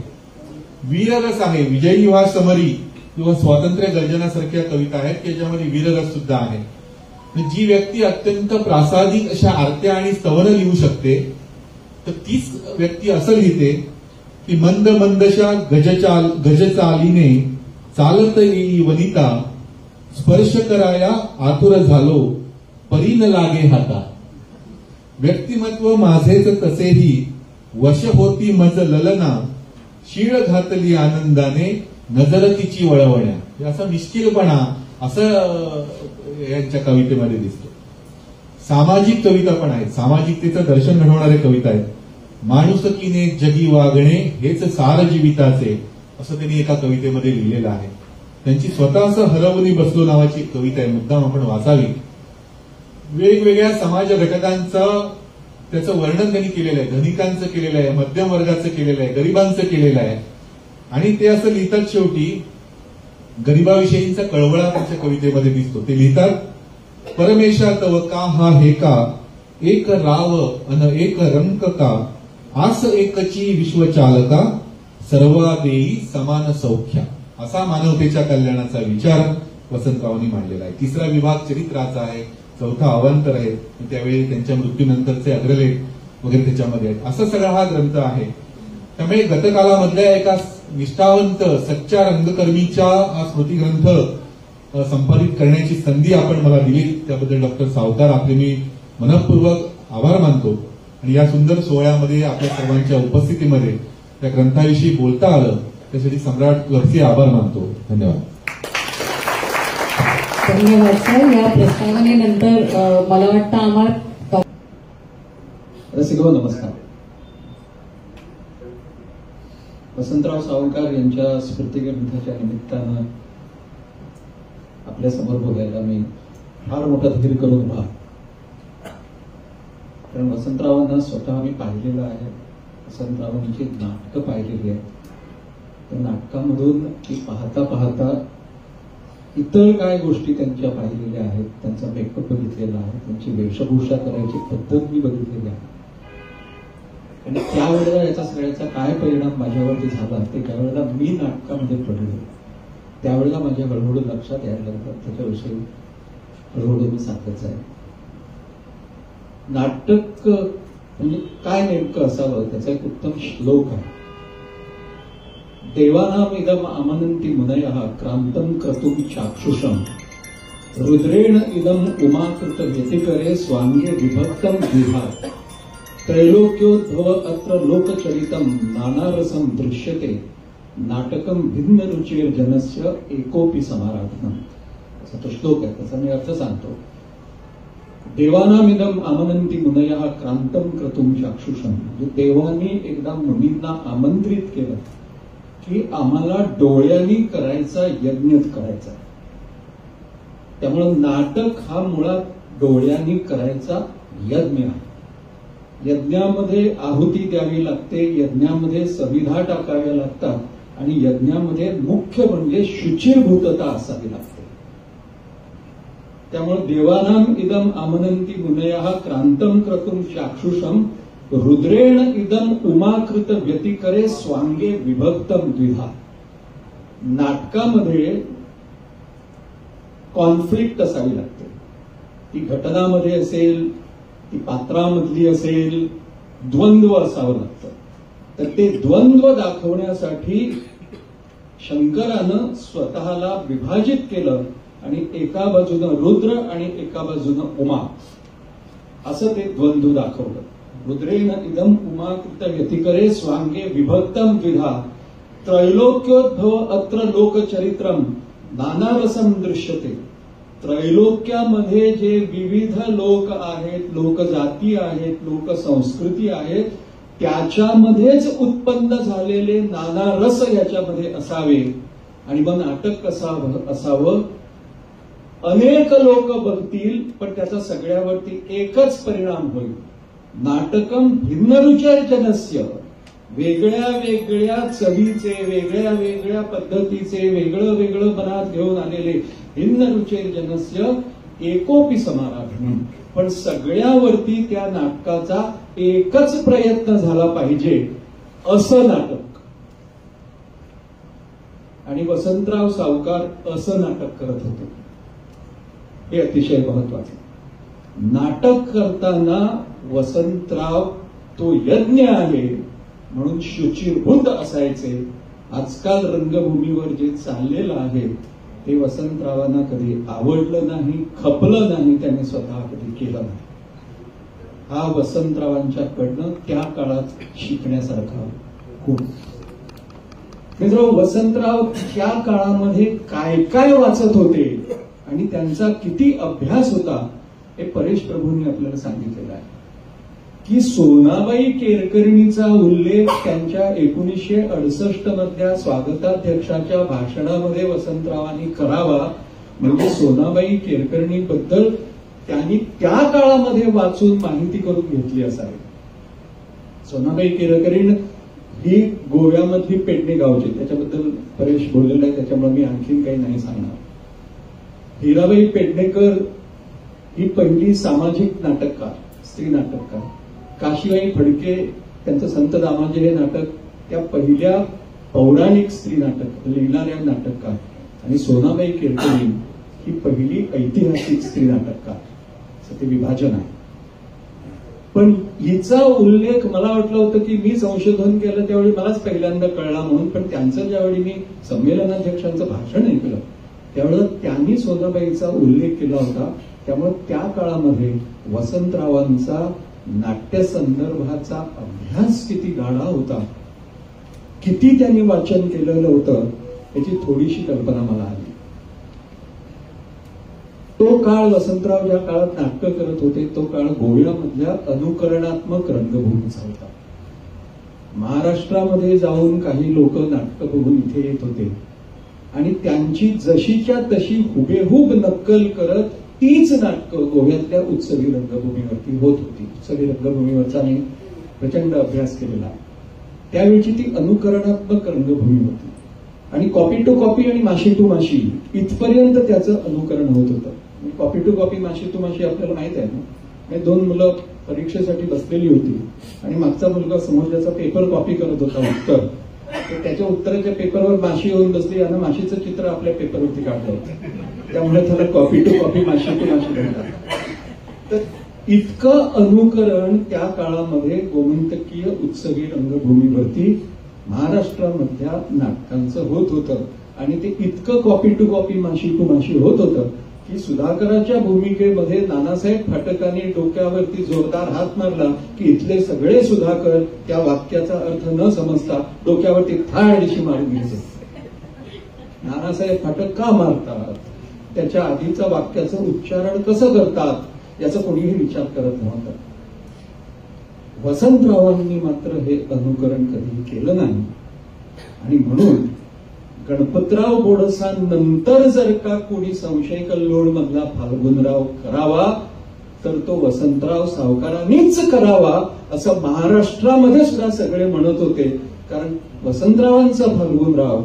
वीररस आहे. विजयी व्हा समरी किंवा स्वातंत्र्य गर्जनासारख्या कविता आहेत की याच्यामध्ये वीररस सुद्धा आहे. जी व्यक्ती अत्यंत प्रासादिक अशा आरत्या आणि स्तवन लिहू शकते, तर तीच व्यक्ती असं लिहिते की मंद मंदशा गजचालीने चालत येई वनिता, स्पर्श कराया आतुर झालो परी न लागे हाता. व्यक्तिमत्व माझेच तसेही वश होती मज ललना, शीळ घातली आनंदाने नजर तिची वळवण्या. असा निष्ठिलपणा असं यांच्या कवितेमध्ये दिसतो. सामाजिक कविता पण आहेत. सामाजिकतेचं दर्शन घडवणारे कविता आहेत. माणुसकीने जगी वागणे हेच सार जीविताचे, असं त्यांनी एका कवितेमध्ये लिहिलेलं आहे. त्यांची स्वतःच हरवणी बसलो नावाची कविता आहे, मुद्दाम आपण वाचावी. वेगवेगळ्या समाज घटकांचं त्याचं वर्णन त्यांनी केलेलं आहे. धनिकांचं केलेलं आहे, मध्यम वर्गाचं केलेलं आहे, गरिबांचं केलेलं आहे. आणि ते असं लिहितात, शेवटी गरिबाविषयींचा कळवळा त्यांच्या कवितेमध्ये दिसतो. ते लिहितात, परमेशा तव का हा हे का, एक राव अन एक रंक का, आस एकची विश्वचालका, सर्वा देई समान सौख्या. असा मानवतेच्या कल्याणाचा विचार वसंतरावांनी मांडलेला आहे. तिसरा विभाग चरित्राचा आहे, चौथा अवांतर आहे. त्यावेळी त्यांच्या मृत्यूनंतरचे अग्रलेख वगैरे त्याच्यामध्ये आहेत. असा सगळा हा ग्रंथ आहे. त्यामुळे गतकालामधल्या एका निष्ठावंत सच्च्या रंगकर्मीच्या हा स्मृतिग्रंथ संपादित करण्याची संधी आपण मला दिली, त्याबद्दल डॉक्टर सावकार आपले मी मनःपूर्वक आभार मानतो. आणि या सुंदर सोहळ्यामध्ये आपल्या सर्वांच्या उपस्थितीमध्ये त्या ग्रंथाविषयी बोलता आलं त्यासाठी सम्राट लक्ष्मी आभार मानतो. धन्यवाद. धन्यवाद सर. या प्रस्तावनेनंतर मला वाटतं आम्हाला रसिको नमस्कार. वसंतराव सावकार यांच्या स्मृतिग्रंथाच्या निमित्तानं आपल्या समोर बोलायला मी फार मोठा धीर करून उभा, कारण वसंतरावांना स्वतः मी पाहिलेलं आहे. वसंतरावांची नाटकं पाहिलेली आहेत. त्या नाटकामधून ती पाहता पाहता इतर काय गोष्टी त्यांच्या पाहिलेल्या आहेत. त्यांचा मेकअप बघितलेला आहे, त्यांची वेशभूषा करायची पद्धत मी बघितलेली आहे. आणि त्यावेळेला याचा सगळ्याचा काय परिणाम माझ्यावरती झाला ते ज्यावेळेला मी नाटकामध्ये पडलो त्यावेळेला माझ्या हळूहळू लक्षात यायला लागलं. त्याच्याविषयी हळूहळू मी सांगत आहे. नाटक म्हणजे काय नेमकं असावं त्याचा एक उत्तम श्लोक आहे. देवानाम इदम आमनंती मुनयः क्रांतम क्रतुम चाक्षुषम रुद्रेण इदम उमाकृत व्यतिकरे स्वांगे विभक्तम द्विभाग त्रैलोक्योद्भव अत्र लोकचरितम नानारसम दृश्यते नाटकम भिन्न रुचेर जनस्य एकोपी समाराधनम. असा तो श्लोक आहे. त्याचा मी अर्थ सांगतो. देवानामिदम आमनंती मुनयः क्रांतम क्रतुम चाक्षुषम, म्हणजे देवानी एकदा मुनींना आमंत्रित केलं की आम्हाला डोळ्यांनी करायचा यज्ञ करायचा. त्यामुळे नाटक हा मुळात डोळ्यांनी करायचा यज्ञ आहे. यज्ञामध्ये आहुती द्यावी लागते, यज्ञामध्ये सविधा टाकाव्या लागतात आणि यज्ञामध्ये मुख्य म्हणजे शुचिर्भूतता असावी लागते. त्यामुळे देवानाम इदम आमनंती मुनयः क्रांतम क्रतुम चाक्षुषम रुद्रेण इदम उमाकृत व्यतिकरे स्वांगे विभक्तम द्विधा. नाटकामध्ये कॉन्फ्लिक्ट असावी लागते. ती घटनामध्ये असेल, ती पात्रामधली असेल, द्वंद्व असावं लागतं. तर ते द्वंद्व दाखवण्यासाठी शंकरानं स्वतःला विभाजित केलं आणि एका बाजूनं रुद्र आणि एका बाजूनं उमा असं ते द्वंद्व दाखवलं. रुद्रेण इदम उमाकृत व्यतिकरे स्वांगे विभक्तम द्विधा त्रैलोक्योद्भव अत्र लोकचरित्रम नानारसम दृश्यते. त्रैलोक्यामध्ये जे विविध लोक आहेत, लोकजाती आहेत, लोकसंस्कृती आहेत, त्याच्यामध्येच उत्पन्न झालेले नाना रस याच्यामध्ये असावे. आणि मग नाटक कसं असावं, अनेक लोक बघतील पण त्याचा सगळ्यावरती एकच परिणाम होईल. नाटकम भिन्न रुचेर जनस्य, वेगळ्या वेगळ्या चवीचे, वेगळ्या वेगळ्या पद्धतीचे, वेगळं वेगळं मनात घेऊन आलेले भिन्न रुचेर जनस्य एकोपी समाराधनम. पण सगळ्यावरती त्या नाटकाचा एकच प्रयत्न झाला पाहिजे असं नाटक. आणि वसंतराव सावकार असं नाटक करत होते. हे अतिशय महत्वाचं. नाटक करताना वसंतराव तो यज्ञ आहे म्हणून शुचिर्भूत असायचे. आजकाल रंगभूमीवर जे चाललेलं आहे ते वसंतरावांना कधी आवडलं नाही, खपलं नाही, त्यांनी स्वतः कधी केलं नाही. हा वसंतरावांच्याकडनं त्या काळात शिकण्यासारखा खूप. मित्र, वसंतराव त्या काळामध्ये काय काय वाचत होते आणि त्यांचा किती अभ्यास होता हे परेश प्रभूंनी आपल्याला सांगितलेलं आहे. की सोनाबाई केरकर्णीचा उल्लेख त्यांच्या 1968 मधल्या स्वागताध्यक्षाच्या भाषणामध्ये वसंतरावांनी करावा, म्हणजे सोनाबाई केरकर्णीबद्दल त्यांनी त्या काळामध्ये वाचून माहिती करून घेतली असावी. सोनाबाई केरकर्णी ही गोव्यामधली पेडणे गावची, त्याच्याबद्दल परेश बोललेला आहे, त्याच्यामुळे मी आणखीन काही नाही सांगणार. हिराबाई पेडणेकर ही पहिली सामाजिक नाटककार, स्त्री नाटककार. काशीबाई फडके त्यांचं संत दामाजी हे नाटक त्या पहिल्या पौराणिक स्त्री नाटक लिहिणाऱ्या नाटककार. आणि सोनाबाई केरकर्णी ही पहिली ऐतिहासिक स्त्री नाटककार. असं ते विभाजन आहे. पण हिचा उल्लेख मला वाटलं होतं की मी संशोधन केलं त्यावेळी मलाच पहिल्यांदा कळला म्हणून. पण त्यांचं ज्यावेळी मी संमेलनाध्यक्षांचं भाषण ऐकलं त्यावेळेला त्यांनी सोनाबाईचा उल्लेख केला होता. त्यामुळे त्या काळामध्ये वसंतरावांचा नाट्य संदर्भाचा अभ्यास किती गाढा होता, किती त्यांनी वाचन केलेलं होतं याची थोडीशी कल्पना मला आली. तो काळ वसंतराव ज्या काळात नाटकं करत होते तो काळ गोव्यामधल्या अनुकरणात्मक रंगभूमीचा होता. महाराष्ट्रामध्ये जाऊन काही लोक नाटकं बघून इथे येत होते आणि त्यांची जशीच्या तशी हुबेहूब नक्कल करत तीच नाटकं गोव्यातल्या उत्सवी रंगभूमीवरती होत होती. उत्सवी रंगभूमीवरचा मी प्रचंड अभ्यास केलेला. त्यावेळची ती अनुकरणात्मक रंगभूमी होती आणि कॉपी टू कॉपी आणि माशी टू माशी इथपर्यंत त्याचं अनुकरण होत होतं. कॉपी टू कॉपी माशी टू माशी आपल्याला माहित आहे ना. 2 मुलं परीक्षेसाठी बसलेली होती आणि मागचा मुलगा समोरच्याचा पेपर कॉपी करत होता उत्तर. तर त्याच्या उत्तराच्या पेपरवर माशी येऊन बसली आणि माशीचं चित्र आपल्या पेपरवरती काढलं होतं. त्यामुळे त्याला कॉपी टू कॉपी माशी टू माशी म्हणतात. तर इतकं अनुकरण त्या काळामध्ये गोमंतकीय उत्सवी रंगभूमीवरती महाराष्ट्रामधल्या नाटकांचं होत होतं आणि ते इतकं कॉपी टू कॉपी माशी टू माशी होत होतं की सुधाकराच्या भूमिकेमध्ये नानासाहेब फाटकांनी डोक्यावरती जोरदार हात मारला की इथले सगळे सुधाकर त्या वाक्याचा अर्थ न समजता डोक्यावरती थाळीशी मारून घ्यायचे. नानासाहेब फाटक का मारतात, त्याच्या आधीचा वाक्याचं उच्चारण कसं करतात याचा कोणीही विचार करत नव्हता. वसंतरावांनी मात्र हे अनुकरण कधी केलं नाही आणि म्हणून गणपतराव बोडसांनंतर जर का कोणी संशय कल्लोळ मधला फाल्गुनराव करावा तर तो वसंतराव सावकारांनीच करावा असं महाराष्ट्रामध्ये सुद्धा सगळे म्हणत होते. कारण वसंतरावांचा फाल्गुनराव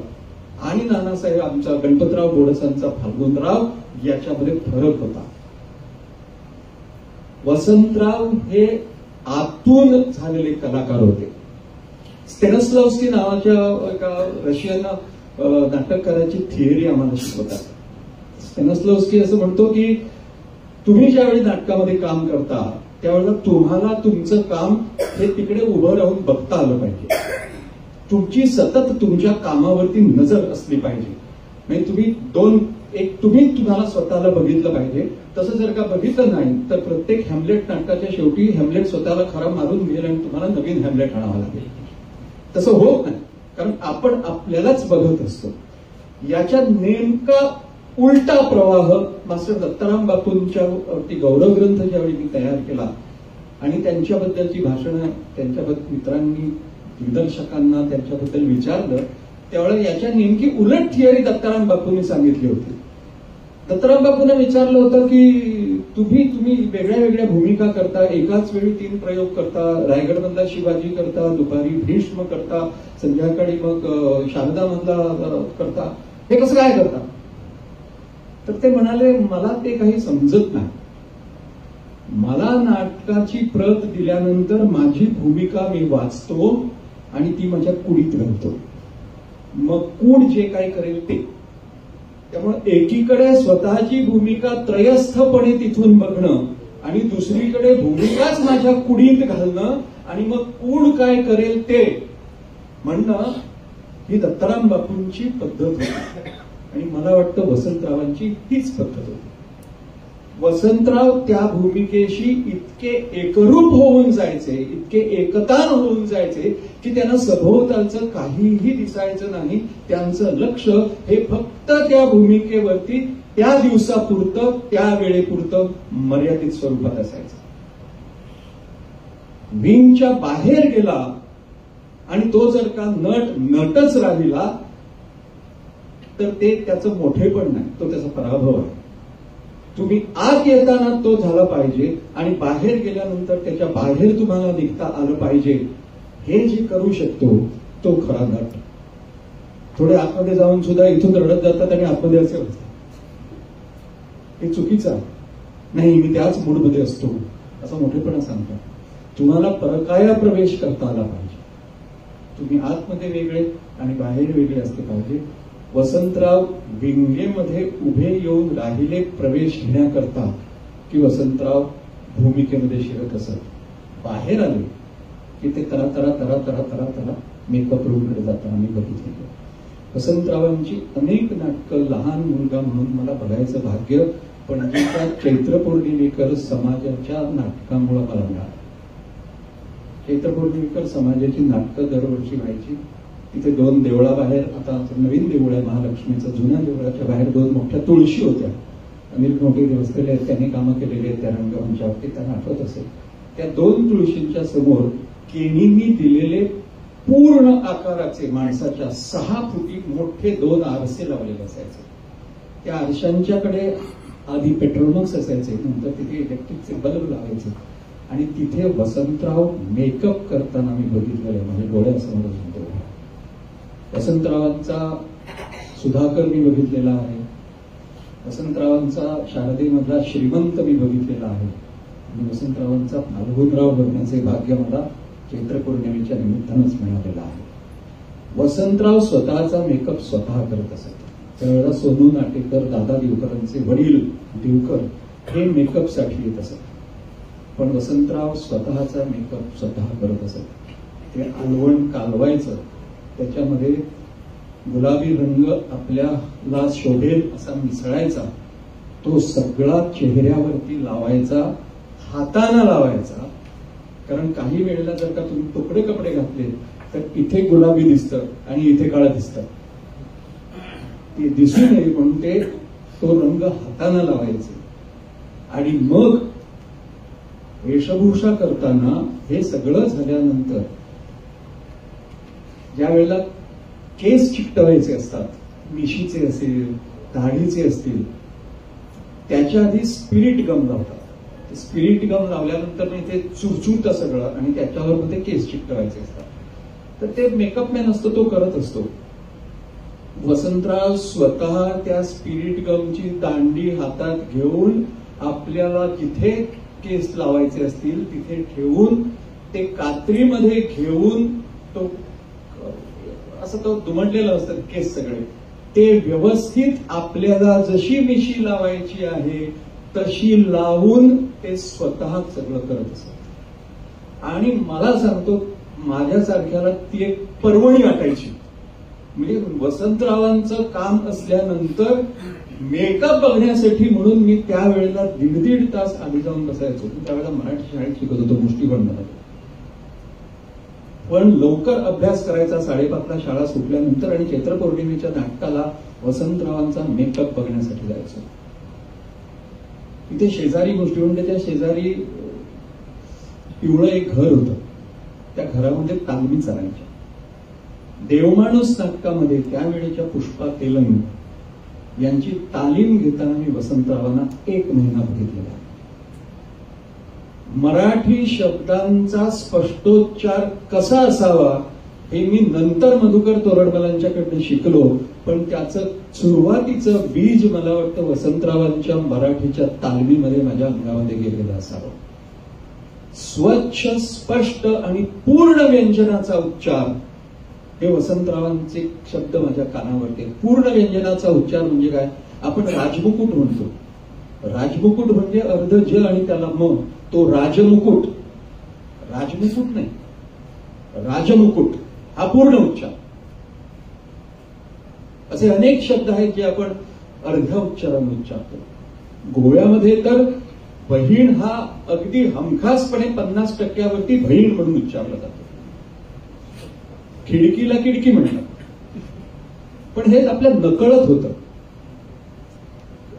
आणि नानासाहेब आमचा गणपतराव बोडसांचा फाल्गुनराव याच्यामध्ये फरक होता. वसंतराव हे आतून झालेले कलाकार होते. स्टेनिस्लावस्की नावाच्या एका रशियन नाटककाराची थिअरी आम्हाला शिकवतात. स्टेनिस्लावस्की असं म्हणतो की तुम्ही ज्यावेळी नाटकामध्ये काम करता त्यावेळेला तुम्हाला तुमचं काम हे तिकडे उभं राहून बघता आलं पाहिजे. तुमची सतत तुमच्या कामावरती नजर असली पाहिजे. म्हणजे तुम्ही तुम्हाला स्वतःला बघितलं पाहिजे. तसं जर का बघितलं नाही तर प्रत्येक हॅमलेट नाटकाच्या शेवटी हॅमलेट स्वतःला खरा मारून घेईल आणि तुम्हाला नवीन हॅमलेट आणावं लागेल. तसं होत नाही कारण आपण आपल्यालाच बघत असतो. याच्या नेमका उलटा प्रवाह मास्टर दत्ताराम बापूंच्या गौरव ग्रंथ ज्यावेळी मी तयार केला आणि त्यांच्याबद्दलची भाषणं त्यांच्याबद्दल मित्रांनी दिग्दर्शकांना त्यांच्याबद्दल विचारलं त्यावेळेला याच्या नेमकी उलट थिअरी दत्ताराम बापूंनी सांगितली होती. दत्ताराम बापूंना विचारलं होतं की तुम्ही वेगळ्या वेगळ्या भूमिका करता, एकाच वेळी 3 प्रयोग करता, रायगडमधला शिवाजी करता, दुपारी भीष्म करता, संध्याकाळी मग शारदामधला करता, हे कसं काय करता? तर ते म्हणाले मला ते काही समजत नाही. मला नाटकाची प्रत दिल्यानंतर माझी भूमिका मी वाचतो आणि ती माझ्या कुडीत घालतो. मग कूड जे काय करेल ते. त्यामुळे एकीकडे स्वतःची भूमिका त्रयस्थपणे तिथून बघणं आणि दुसरीकडे भूमिकाच माझ्या कुडीत घालणं आणि मग कूड काय करेल ते म्हणणं ही दत्ताराम बापूंची पद्धत होती आणि मला वाटतं वसंतरावांची हीच पद्धत होती. वसंतराव त्या भूमिकेशी इतके एकरूप होऊन जायचे, इतके एकतान होऊन जायचे की त्यांना सभोवतालचं काहीही दिसायचं नाही. त्यांचं लक्ष हे फक्त त्या भूमिकेवरती त्या दिवसापुरतं त्या वेळेपुरतं मर्यादित स्वरूपात असायचं. विंगच्या बाहेर गेला आणि तो जर का नटच राहिला तर ते त्याचं मोठेपण नाही, तो त्याचा पराभव आहे. तुम्ही आत येताना तो झाला पाहिजे आणि बाहेर गेल्यानंतर त्याच्या बाहेर तुम्हाला निघता आलं पाहिजे. हे जे करू शकतो तो खरा नट. थोडे आतमध्ये जाऊन सुद्धा इथून रडत जातात आणि आतमध्ये असे होतात. हे चुकीचं आहे. नाही मी त्याच मूडमध्ये असतो असं मोठेपणा सांगतो. तुम्हाला परकाया प्रवेश करता आला पाहिजे. तुम्ही आतमध्ये वेगळे आणि बाहेर वेगळे असले पाहिजे. वसंतराव विंगेमध्ये उभे येऊन राहिले प्रवेश घेण्याकरता की वसंतराव भूमिकेमध्ये शिरत असत. बाहेर आले की ते तरा तरा तरा तरा तरा तरा मेकअप रूमकडे जाताना मी बघितले. वसंतरावांची अनेक नाटकं लहान मुलगा म्हणून मला बघायचं भाग्य पणजीच्या चैत्रपौर्णिमेकर समाजाच्या नाटकामुळे मला मिळालं. चैत्रपौर्णिमेकर समाजाची नाटकं दरवर्षी व्हायची. तिथे 2 देवळाबाहेर, आता नवीन देऊळ आहे महालक्ष्मीचं, जुन्या देवळाच्या बाहेर 2 मोठ्या तुळशी होत्या. अनिल मोठे देवस्थाने आहेत, त्यांनी कामं केलेली आहेत त्या रंगमंचावरती, त्यांना आठवत असेल. त्या 2 तुळशींच्या समोर केणींनी दिलेले पूर्ण आकाराचे माणसाच्या 6 फुटी मोठे 2 आरसे लावलेले असायचे. त्या आरशांच्याकडे आधी पेट्रोमॅक्स असायचे, नंतर तिथे इलेक्ट्रिकचे बल्ब लावायचे आणि तिथे वसंतराव मेकअप करताना मी बघितलेलं आहे. माझ्या डोळ्यासमोर होतो. वसंतरावांचा सुधाकर मी बघितलेला आहे. वसंतरावांचा शारदेमधला श्रीमंत मी बघितलेला आहे. आणि वसंतरावांचा फाल्गुनराव बघण्याचे भाग्य मला चैत्र पौर्णिमेच्या निमित्तानंच मिळालेलं आहे. वसंतराव स्वतःचा मेकअप स्वतः करत असत. त्यावेळेला सोनू नाटेकर, दादा दिवकरांचे वडील दिवकर हे मेकअपसाठी येत असत. पण वसंतराव स्वतःचा मेकअप स्वतः करत असत. ते आलवण कालवायचं, त्याच्यामध्ये गुलाबी रंग आपल्याला शोभेल असा मिसळायचा, तो सगळा चेहऱ्यावरती लावायचा, हाताने लावायचा. कारण काही वेळेला जर का तुम्ही तुकडे कपडे घातले तर इथे गुलाबी दिसतं आणि इथे काळं दिसतं. ते दिसू नये म्हणून तो रंग हाताने लावायचे. आणि मग वेशभूषा करताना हे सगळं झाल्यानंतर ज्या वेळेला केस चिकटवायचे असतात, मिशीचे असेल, दाढीचे असतील, त्याच्या आधी स्पिरिट गम लावतात. स्पिरिट गम लावल्यानंतर इथे चुरचुरतं सगळं आणि त्याच्यावर मध्ये केस चिकटवायचे असतात. तर ते मेकअप मॅन असतो, तो करत असतो. वसंतराव स्वतः त्या स्पिरिट गमची दांडी हातात घेऊन आपल्याला जिथे केस लावायचे असतील तिथे ठेवून ते कात्रीमध्ये घेऊन तो असं तो दुमडलेलं असतं केस सगळे, ते व्यवस्थित आपल्याला जशी मिशी लावायची आहे तशी लावून ते स्वतः सगळं करत असत. आणि मला सांगतो, माझ्यासारख्याला ती एक पर्वणी वाटायची. म्हणजे वसंतरावांचं काम असल्यानंतर मेकअप बघण्यासाठी म्हणून मी त्यावेळेला 1.5 तास आधी जाऊन बसायचो. त्यावेळेला मराठी शाळेत शिकत होतो, मुष्टिबंधाला. पण लवकर अभ्यास करायचा 5:30ला शाळा सुटल्यानंतर आणि चैत्र पौर्णिमेच्या नाटकाला वसंतरावांचा मेकअप बघण्यासाठी जायचो. इथे शेजारी मुष्टिबंधाच्या शेजारी पिवळं एक घर होतं. त्या घरामध्ये तालमी चालायच्या. देवमाणूस नाटकामध्ये त्यावेळेच्या पुष्पा तेलंग यांची तालीम घेताना मी वसंतरावांना 1 महिना बघितलेला. मराठी शब्दांचा स्पष्टोच्चार कसा असावा हे मी नंतर मधुकर तोरडमलांच्याकडनं शिकलो. पण त्याचं सुरुवातीचं बीज मला वाटतं वसंतरावांच्या मराठीच्या तालमीमध्ये माझ्या अंगामध्ये गेलेलं असावं. स्वच्छ, स्पष्ट आणि पूर्ण व्यंजनाचा उच्चार हे वसंतरावांचे शब्द माझ्या कानावरती. पूर्ण व्यंजनाचा उच्चार म्हणजे काय? आपण राजमुकुट म्हणतो. राजमुकुट म्हणजे अर्ध ज आणि त्याला म, तो राजमुकुट. राजमुकुट नाही, राजमुकुट हा पूर्ण उच्चार. असे अनेक शब्द आहेत जे आपण अर्ध्या उच्चाराने उच्चारतो. गोव्यामध्ये तर बहीण हा अगदी हमखासपणे 50% बहीण म्हणून उच्चारला जातो. खिडकीला खिडकी म्हणतात. पण हे आपल्या नकळत होतं.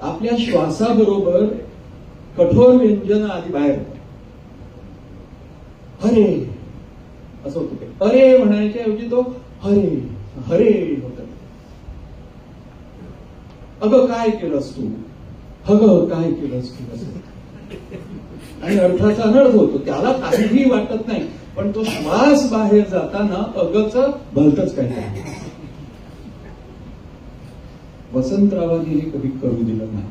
आपल्या श्वासाबरोबर कठोर व्यंजन आधी बाहेर होतं. हरे असं होतं ते. अरे म्हणायच्या ऐवजी तो हरे हरे होत. अगं काय केलंस तू, अगं काय केलंस तू असं. आणि अर्थाचा अनर्थ होतो. त्याला काहीही वाटत नाही, पण तो श्वास बाहेर जाताना अगच भलतच काय. वसंतरावांनी हे कधी करू दिलं नाही.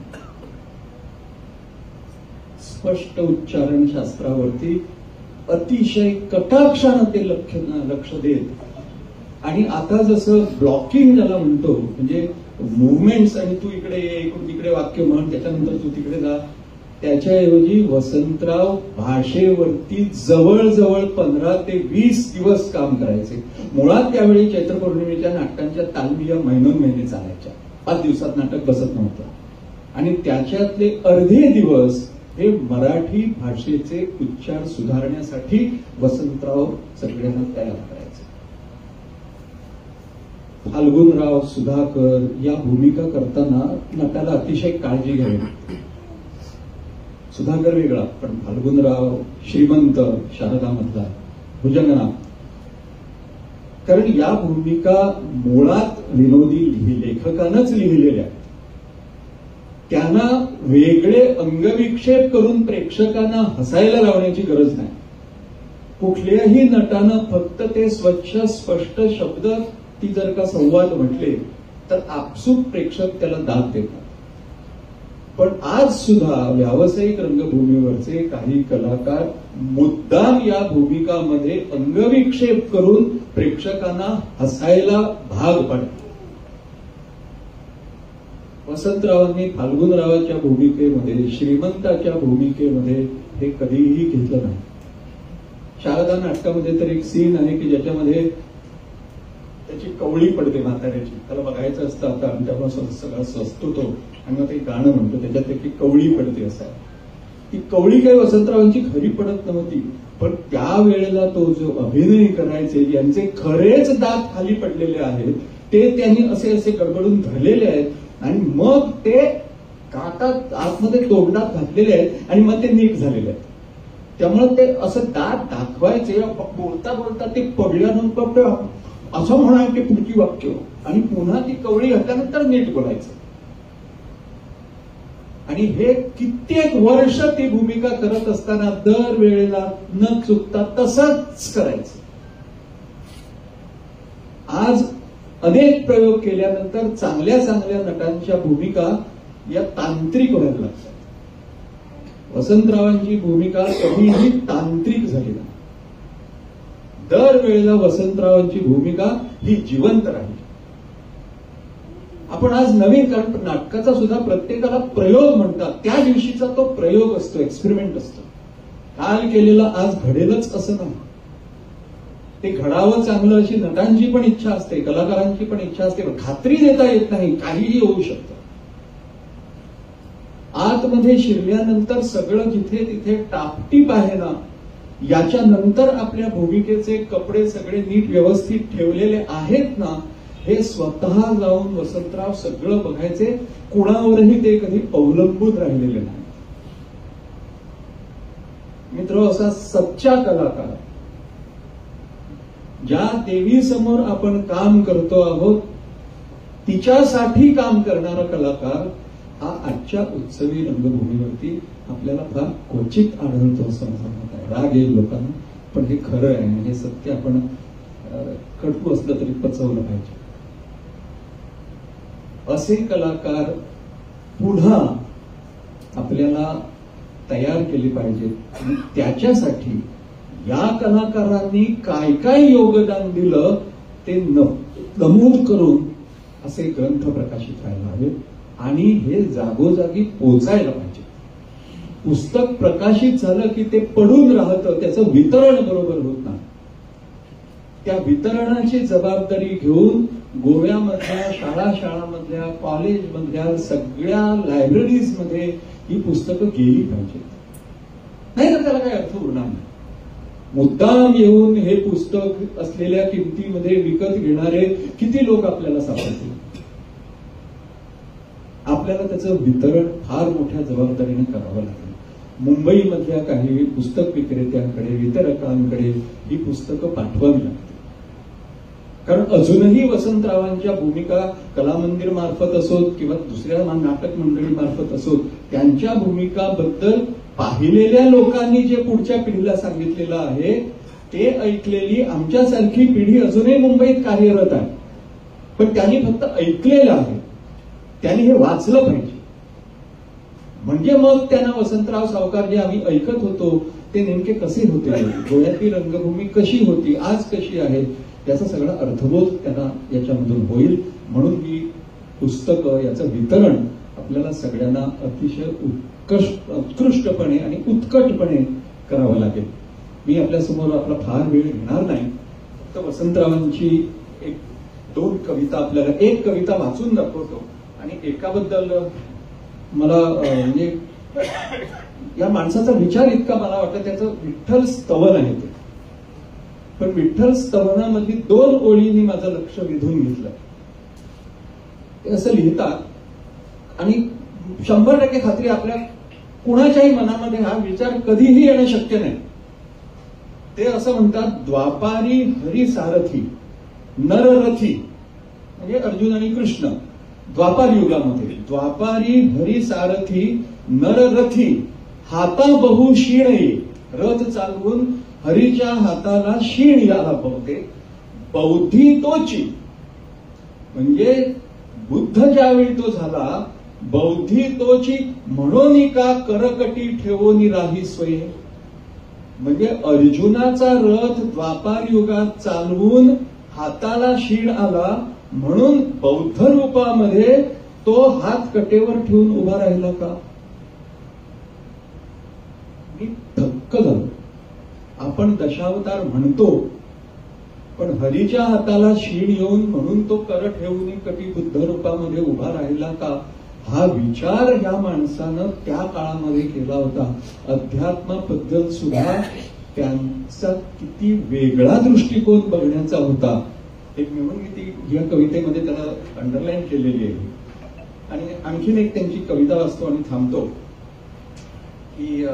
स्पष्ट उच्चारण शास्त्रावरती अतिशय कटाक्षानं ते लक्ष देत. आणि आता जसं ब्लॉकिंग ज्याला म्हणतो, म्हणजे मुवमेंट्स आणि तू इकडे ये, इकडून तिकडे वाक्य म्हण, त्याच्यानंतर तू तिकडे जा, त्याच्याऐवजी वसंतराव भाषेवरती जवळजवळ 15 ते 20 दिवस काम करायचे. मुळात त्यावेळी चैत्र पौर्णिमेच्या नाटकांच्या तालमी या महिने चालायच्या. 5 दिवसात नाटक बसत नव्हतं. आणि त्याच्यातले अर्धे दिवस हे मराठी भाषेचे उच्चार सुधारण्यासाठी वसंतराव सगळ्यांना तयार करायचे. फाल्गुनराव, सुधाकर या भूमिका करताना नटाला अतिशय काळजी घ्यावी लागते. सुधाकर वेगळा, पण फाल्गुनराव, श्रीमंत शारदामधला, भुजंगनाथ कारण या भूमिका मुळात विनोदी लेखकानंच लिहिलेल्या आहेत. त्यांना वेगळे अंगविक्षेप करून प्रेक्षकांना हसायला लावण्याची गरज नाही. कुठल्याही नटानं फक्त ते स्वच्छ स्पष्ट शब्द ती जर का संवाद म्हटले तर आपसूक प्रेक्षक त्याला दाद देतात. पण आज सुद्धा व्यावसायिक रंगभूमीवरचे काही कलाकार मुद्दाम या भूमिकामध्ये अंगविक्षेप करून प्रेक्षकांना हसायला भाग पाडतात. वसंतरावांनी फाल्गुनरावाच्या भूमिकेमध्ये, श्रीमंताच्या भूमिकेमध्ये हे कधीही घेतलं नाही. शारदा नाटकामध्ये तर एक सीन आहे की ज्याच्यामध्ये त्याची कवळी पडते म्हाताऱ्याची, त्याला बघायचं असतं आता, आणि त्यामुळे सगळा सजतो तो आणि मग ते गाणं म्हणतो, त्याच्यात एक कवळी पडते असं आहे. ती कवळी काही वसंतरावांची खरी पडत नव्हती, पण त्यावेळेला तो जो अभिनय करायचे यांचे खरेच दात खाली पडलेले आहेत ते त्यांनी असे असे गडबडून धरलेले आहेत आणि मग ते काटात आतमध्ये तोंडात घातलेले आहेत आणि मग ते नीट झालेले आहेत. त्यामुळे ते असं दात दाखवायचे, बोलता बोलता ते पडल्यानंतर असं म्हणायचे पुढची वाक्य आणि पुन्हा ती कवळी घातल्यानंतर नीट बोलायचं. आणि हे कित्येक वर्ष ती भूमिका करत असताना दर वेळेला न चुकता तसंच करायचं. आज अनेक प्रयोग केल्यानंतर चांगल्या चांगल्या नटांच्या भूमिका या तांत्रिक व्हायला लागतात. वसंतरावांची भूमिका कधीही तांत्रिक झाली नाही. दरवेळेला वसंतरावांची भूमिका ही जिवंत राहिली. आपण आज नवीन, कारण नाटकाचा सुद्धा प्रत्येकाला प्रयोग म्हणतात, त्या दिवशीचा तो प्रयोग असतो, एक्सपेरिमेंट असतो. काल केलेलं आज घडेलच असं नाही. ते घडावं चांगलं अशी नटांची पण इच्छा असते, कलाकारांची पण इच्छा असते, पण खात्री देता येत नाही, काहीही होऊ शकतं. आतमध्ये शिरल्यानंतर सगळं जिथे तिथे टापटीप आहे ना, याच्यानंतर आपल्या भूमिकेचे कपडे सगळे नीट व्यवस्थित ठेवलेले आहेत ना, हे स्वतः जाऊन वसंतराव सगळं बघायचे. कुणावरही ते कधी अवलंबून राहिलेले नाही. मित्र, असा सच्चा कलाकार, ज्या देवीसमोर आपण काम करतो आहोत तिच्यासाठी काम करणारा कलाकार हा आजच्या उत्सवी रंगभूमीवरती आपल्याला फार क्वचित आढळतो असं माझं मत आहे. राग येईल लोकांना, पण हे खरं आहे. हे सत्य आपण कटू असलं तरी पचवलं पाहिजे. असे कलाकार पुन्हा आपल्याला तयार केले पाहिजेत आणि त्याच्यासाठी या कलाकारांनी काय काय योगदान दिलं ते नमूद करून असे ग्रंथ प्रकाशित व्हायला हवेत आणि हे जागोजागी पोचायला पाहिजे. पुस्तक प्रकाशित झालं की ते पडून राहतं, त्याचं वितरण बरोबर होत नाही. त्या वितरणाची जबाबदारी घेऊन गोव्यामधल्या शाळांमधल्या, कॉलेजमधल्या सगळ्या लायब्ररीजमध्ये ही पुस्तकं गेली पाहिजेत. नाही तर त्याला काही अर्थ उरणार नाही. मुद्दाम येऊन हे पुस्तक असलेल्या किमतीमध्ये विकत घेणारे किती लोक आपल्याला सापडतील. आपल्याला त्याचं वितरण फार मोठ्या जबाबदारीने करावं लागेल. मुंबईमधल्या काही पुस्तक विक्रेत्यांकडे, वितरकांकडे ही पुस्तकं पाठवावी लागतील. कारण अजूनही वसंतरावांच्या भूमिका कलामंदिर मार्फत असोत किंवा दुसऱ्या नाटक मंडळी मार्फत असोत, त्यांच्या भूमिकाबद्दल पाहिलेल्या लोकांनी जे पुढच्या पिढीला सांगितलेलं आहे ते ऐकलेली आमच्यासारखी पिढी अजूनही मुंबईत कार्यरत आहे. पण त्यांनी फक्त ऐकलेलं आहे, त्यांनी हे वाचलं पाहिजे. म्हणजे मग त्यांना वसंतराव सावकार जे आम्ही ऐकत होतो ते नेमके कसे होते, गोव्यातली रंगभूमी कशी होती, आज कशी आहे, याचा सगळा अर्थबोध त्यांना याच्यामधून होईल. म्हणून ही पुस्तकं, याचं वितरण आपल्याला सगळ्यांना अतिशय उत्कृष्टपणे आणि उत्कटपणे करावं लागेल. मी आपल्यासमोर आपला फार वेळ घेणार नाही. फक्त वसंतरावांची एक दोन कविता, आपल्याला एक कविता वाचून दाखवतो आणि एकाबद्दल मला म्हणजे या माणसाचा विचार इतका मला वाटतं, त्याचं विठ्ठल स्तवन आहे ते. पण विठ्ठल स्तवनामधली दोन ओळींनी माझं लक्ष वेधून घेतलं. ते असं लिहितात आणि 100% खात्री आपल्या कुणाच्याही मनामध्ये हा विचार कधीही येणं शक्य नाही. ते असं म्हणतात, द्वापारी हरी सारथी नररथी म्हणजे अर्जुन आणि कृष्ण द्वापार युगामध्ये, द्वापारी हरिसारथी नररथी हाता बहु शीण ये, रथ चालवून हरीच्या हाताला शीण याला बहुतेक बौद्धी तोची, म्हणजे बुद्ध ज्यावेळी तो झाला बौद्धी तोची म्हणून का करकटी ठेवून राही स्वये, म्हणजे अर्जुनाचा रथ द्वापार युगात चालवून हाताला शीण आला म्हणून बौद्ध रूपामध्ये तो हात कटेवर ठेवून उभा राहिला का? मी धक्क झालो. आपण दशावतार म्हणतो पण हरीच्या हाताला शीण येऊन म्हणून तो कर ठेवून कटी बुद्ध रूपामध्ये उभा राहिला का? हा विचार या माणसानं त्या काळामध्ये केला होता. अध्यात्माबद्दल सुद्धा त्यांचा किती वेगळा दृष्टिकोन बघण्याचा होता. एक म्हणून मी ती या कवितेमध्ये त्याला अंडरलाईन केलेली आहे. आणि आणखीन एक त्यांची कविता वाचतो आणि थांबतो की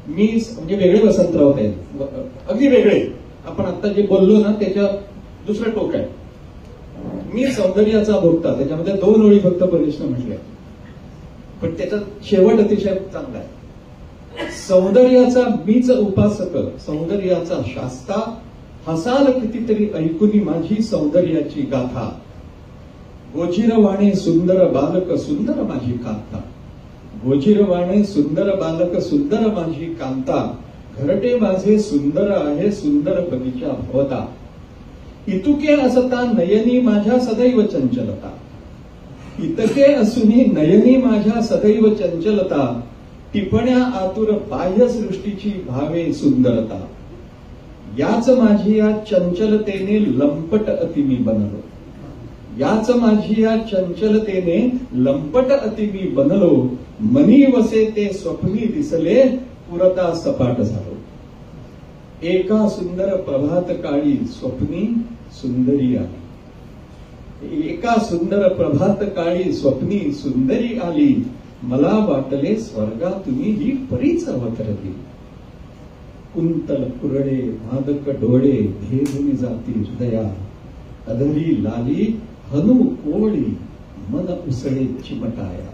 मी म्हणजे वेगळे वसंतराव आहेत, अगदी वेगळे. आपण आता जे बोललो ना त्याच्या दुसरं टोक आहे. मी सौंदर्याचा भोगता, त्याच्यामध्ये 2 ओळी फक्त परेशनं म्हटल्या, पण त्याचा शेवट अतिशय चांगला आहे. सौंदर्याचा मीच उपासक, सौंदर्याचा शास्ता, हसाल कितीतरी ऐकुनी माझी सौंदर्याची गाथा, गोजिरवाणे सुंदर बालक सुंदर माझी कांता, गोजिरवाणे सुंदर बालक सुंदर माझी कांता, घरटे माझे सुंदर आहे सुंदर बगीचा भवता, इतुके असता नयनी माझ्या सदैव चंचलता, इतके असूनी नयनी माझ्या सदैव चंचलता, टिपण्या आतुर बाह्य सृष्टीची भावे सुंदरता, याच माझी या चंचलतेने लंपट अति मी बनलो, याच माझी या चंचलतेने लंपट अति मी बनलो, मनी वसे ते स्वप्नी दिसले पुरता सपाट झालो, एका सुंदर प्रभात काळी स्वप्नी सुंदरी आली, एका सुंदर प्रभात काळी स्वप्नी सुंदरी आली, मला वाटले स्वर्गा तुम्ही ही परीच अवतरली, कुंतल कुरडे मादक डोळे भेदून जाती हृदया, अधरी लाली हनु कोवळी मन उसळे चिमटाया,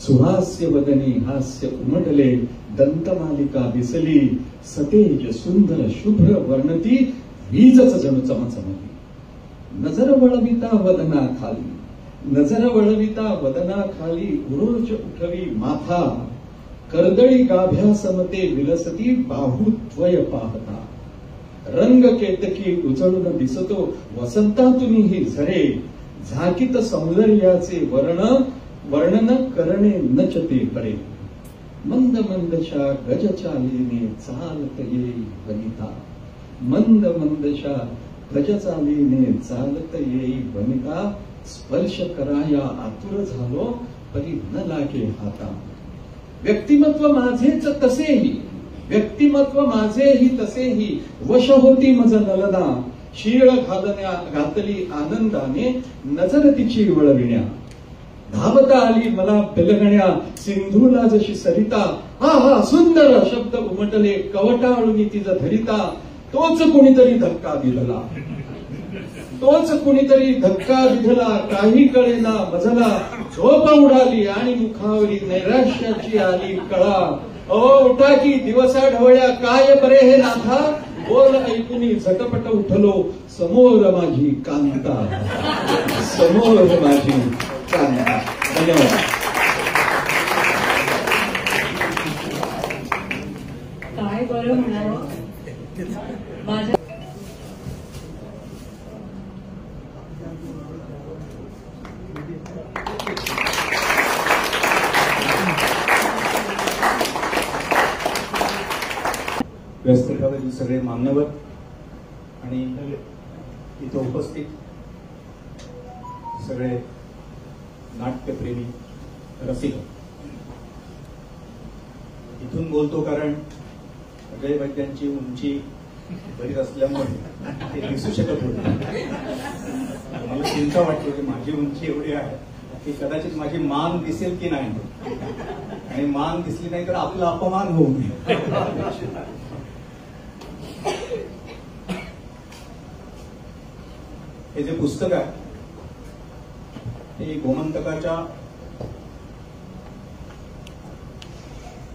सुहास्य वदनी हास्य उमटले दंतमालिका दिसली, सतेज सुंदर शुभ्र वर्णती वीजच जणू चमचमली, नजर वळविता वदना खाली, नजर वळविता वदना खाली, उरोज उठवी माथा, कर्दळी गाभ्या समते विलसती बाहुद्वय पाहता, रंग केतकी उजळून दिसतो वसंतातून ही झरे, झाकीत सौंदर्याचे वर्णन करणे नचते परे, मंद मंदशा गज चालीने चालत येई वनिता, मंद मंदशा गज चालीने चालत येई वनिता, स्पर्श कराया आतुर झालो परी न लागे हाता, व्यक्तिमत्व माझेच तसेही, व्यक्तिमत्व माझेही तसेही, वश होती मज ललना, शीळ घातली आनंदाने नजर तिची वळविण्या, धावता आली मला पेलगण्या सिंधूला जशी सरिता, हा हा सुंदर शब्द उमटले कवटाळून तिज धरिता, तोच कुणीतरी धक्का दिला, तोच कुणीतरी धक्का दिला, काही कळेना मजला, झोप उडाली आणि मुखावरी नैराश्याची आली कळा, उठा की दिवसा ढवळ्या काय बरे हे नाथा, बोल ऐकुनी झटपट उठलो समोर माझी कांता, समोर माझी कांता. धन्यवाद. काय बरं म्हणावं माझ्या व्यासपीठावरील सगळे मान्यवर आणि इथं उपस्थित सगळे नाट्यप्रेमी रसिक, इथून बोलतो कारण अजय वैद्यांची उंची बरीच असल्यामुळे ते दिसू शकत होते. मला चिंता वाटली की माझी उंची एवढी आहे की कदाचित माझी मान दिसेल की नाही. आणि मान दिसली नाही तर आपला अपमान होऊ नये. हे जे पुस्तक आहे ते गोमंतकाच्या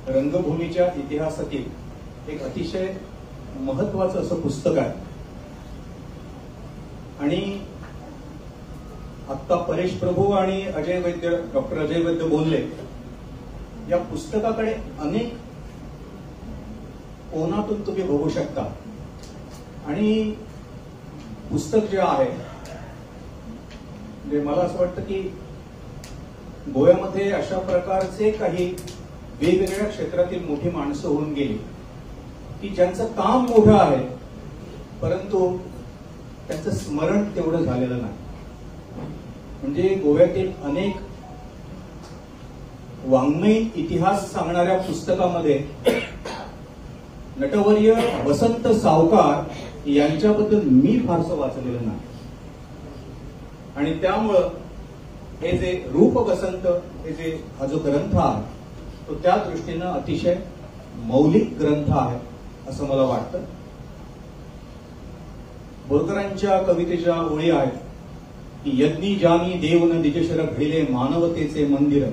रंगभूमीच्या इतिहासातील एक अतिशय महत्वाचं असं पुस्तक आहे. आणि आत्ता परेश प्रभू आणि अजय वैद्य, डॉक्टर अजय वैद्य बोलले, या पुस्तकाकडे अनेक कोनातून तुम्ही बघू शकता. आणि पुस्तक जे आहे म्हणजे मला असं वाटतं की गोव्यामध्ये अशा प्रकारचे काही वेगवेगळ्या क्षेत्रातील मोठी माणसं होऊन गेली की ज्यांचं काम मोठं आहे परंतु त्यांचं स्मरण तेवढं झालेलं नाही. म्हणजे गोव्यातील अनेक वाङ्मयीन इतिहास सांगणाऱ्या पुस्तकामध्ये नटवर्य वसंत सावकार यांच्याबद्दल मी फारसं वाचलेलं नाही. आणि त्यामुळं हे जे रूप वसंत हे जे हा जो ग्रंथ आहे तो त्या दृष्टीनं अतिशय मौलिक ग्रंथ आहे असं मला वाटतं. बोरकरांच्या कवितेच्या ओळी आहेत की यज्ञी जानी देवन दिजशर घडिले मानवतेचे मंदिर,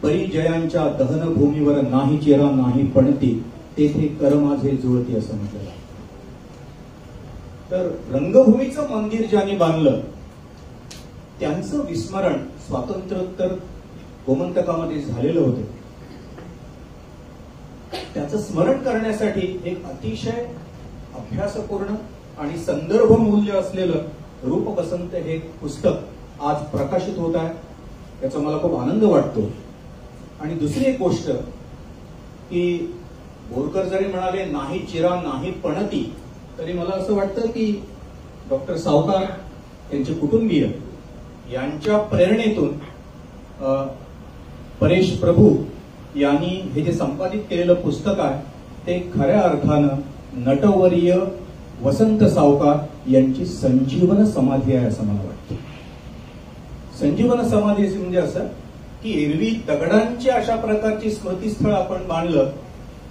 परिजयांच्या दहनभूमीवर नाही चेरा नाही पणती, तेथे कर माझे जुळती असं म्हटलेलं आहे. तर रंगभूमीचं मंदिर ज्यांनी बांधलं त्यांचं विस्मरण स्वातंत्र्योत्तर गोमंतकामध्ये झालेलं होतं. त्याचं स्मरण करण्यासाठी एक अतिशय अभ्यासपूर्ण आणि संदर्भ मूल्य असलेलं रूप वसंत हे पुस्तक आज प्रकाशित होत आहे. याचा मला खूप आनंद वाटतो. आणि दुसरी एक गोष्ट की बोरकर जरी म्हणाले नाही चिरा नाही पणती, तरी मला असं वाटतं की डॉक्टर सावकार यांचे कुटुंबीय यांच्या प्रेरणेतून परेश प्रभू यांनी हे जे संपादित केलेलं पुस्तक आहे ते खऱ्या अर्थानं नटवर्य वसंत सावकार यांची संजीवन समाधी आहे असं मला वाटतं. संजीवन समाधी म्हणजे असं की एरवी दगडांची अशा प्रकारची स्मृतीस्थळ आपण बांधलं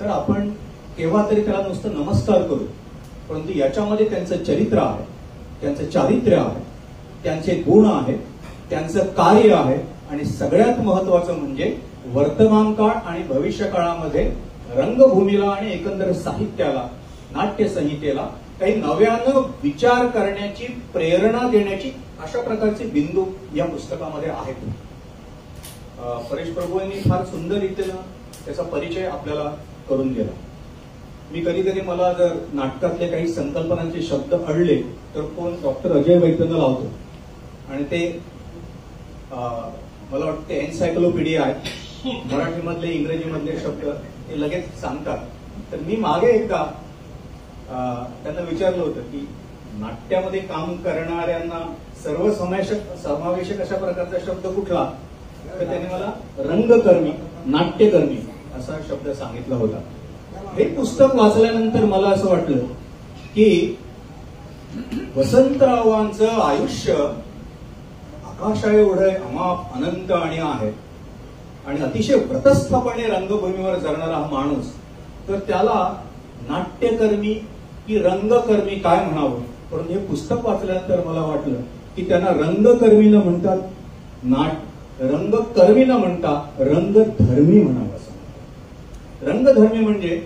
तर आपण केव्हा तरी त्याला नुसतं नमस्कार करू, परंतु याच्यामध्ये त्यांचं चरित्र आहे, त्यांचं चारित्र्य आहे, त्यांचे गुण आहेत, त्यांचं कार्य आहे आणि सगळ्यात महत्वाचं म्हणजे वर्तमान काळ आणि भविष्य काळामध्ये रंगभूमीला आणि एकंदर साहित्याला, नाट्य संहितेला काही नव्यानं विचार करण्याची प्रेरणा देण्याची अशा प्रकारचे बिंदू या पुस्तकामध्ये आहेत. परेश प्रभू यांनी फार सुंदर रीतीनं त्याचा परिचय आपल्याला करून दिला. मी कधी कधी मला जर नाटकातले काही संकल्पनांचे शब्द अडले तर फोन डॉक्टर अजय वैद्यंना लावतो आणि ते मला वाटतं एन्सायक्लोपीडिया आहे, मराठीमधले इंग्रजीमधले शब्द ते लगेच सांगतात. तर मी मागे एकदा त्यांना विचारलं होतं की नाट्यामध्ये काम करणाऱ्यांना समावेशक अशा प्रकारचा शब्द कुठला, तर त्यांनी मला रंगकर्मी, नाट्यकर्मी असा शब्द सांगितला होता. हे पुस्तक वाचल्यानंतर मला असं वाटलं की वसंतरावांचं आयुष्य आकाशा एवढं अमाप अनंत आणि आहे आणि अतिशय व्रतस्थपणे रंगभूमीवर जगणारा हा माणूस, तर त्याला नाट्यकर्मी की रंगकर्मी काय म्हणावं. परंतु हे पुस्तक वाचल्यानंतर मला वाटलं की त्यांना रंगकर्मी न म्हणतात, रंगकर्मी न म्हणता रंगधर्मी म्हणावं असं. रंगधर्मी म्हणजे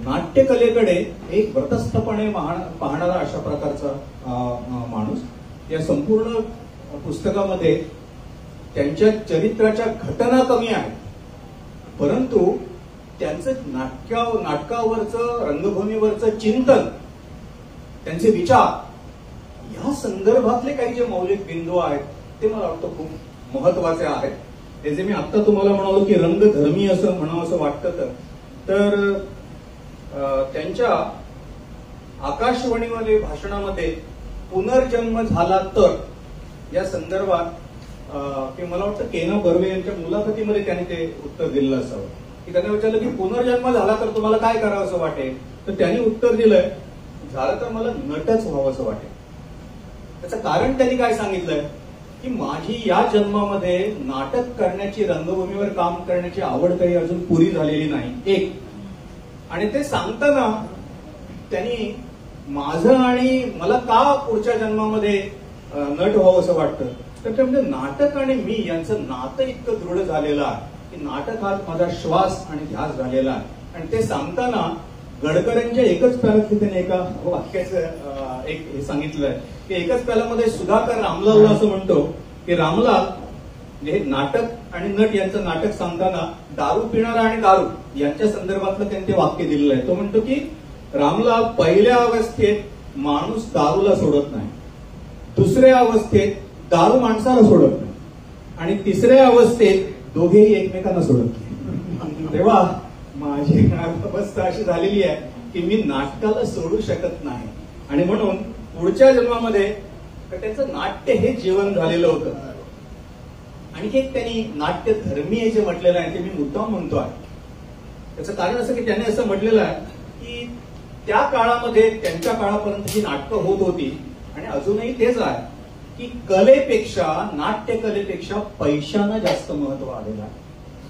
नाट्यकलेकडे एक व्रतस्थपणे पाहणारा अशा प्रकारचा माणूस. या संपूर्ण पुस्तकामध्ये त्यांच्या चरित्राच्या घटना कमी आहेत, परंतु त्यांचं नाटकावरचं, रंगभूमीवरचं चिंतन, त्यांचे विचार या संदर्भातले काही जे मौलिक बिंदू आहेत ते मला वाटतं खूप महत्वाचे आहेत. हे जे मी आता तुम्हाला म्हणालो की रंगधर्मी असं म्हणावं असं वाटतं, तर त्यांच्या आकाशवाणीमध्ये भाषणामध्ये पुनर्जन्म झाला तर या संदर्भात की मला वाटतं केना बर्वे यांच्या मुलाखतीमध्ये त्यांनी ते उत्तर दिलेलं असावं. की त्यांना विचारलं की पुनर्जन्म झाला तर तुम्हाला काय करावं असं वाटेल, तर त्यांनी उत्तर दिलंय झालं तर मला नटच व्हावं असं वाटेल. त्याचं कारण त्यांनी काय सांगितलंय की माझी या जन्मामध्ये नाटक करण्याची, रंगभूमीवर काम करण्याची आवड काही अजून पुरी झालेली नाही. एक, आणि ते सांगताना त्यांनी माझं आणि मला का पुढच्या जन्मामध्ये नट व्हावं असं वाटतं, तर ते म्हणजे नाटक आणि मी यांचं नातं इतकं दृढ झालेलं आहे की नाटक हा माझा श्वास आणि ध्यास झालेला आहे. आणि ते सांगताना गडकऱ्यांच्या एकच प्याल्यातले त्याने एका वाक्याचं एक हे सांगितलंय की एकच प्याल्यामध्ये सुधाकर रामलालला असं म्हणतो की रामलाल, हे नाटक आणि नट यांचं नाटक सांगताना दारू पिणारा आणि दारू यांच्या संदर्भातलं त्यांनी ते वाक्य दिलेलं आहे. तो म्हणतो की रामलाल, पहिल्या अवस्थेत माणूस दारूला सोडत नाही, दुसऱ्या अवस्थेत दारू माणसाला सोडत नाही, आणि तिसऱ्या अवस्थेत दोघेही एकमेकांना सोडत नाही. तेव्हा माझी अवस्था अशी झालेली आहे की मी नाटकाला सोडू शकत नाही, आणि म्हणून पुढच्या जन्मामध्ये त्याचं नाट्य हे जीवन झालेलं होतं. आणखी एक त्यांनी नाट्य धर्मीय जे म्हटलेलं आहे ते मी मुद्दाम म्हणतो आहे. त्याचं कारण असं की त्यांनी असं म्हटलेलं आहे की त्या काळामध्ये, त्यांच्या काळापर्यंत जी नाटकं होत होती, आणि अजूनही तेच आहे की कलेपेक्षा, नाट्यकलेपेक्षा पैशानं जास्त महत्व आलेलं आहे,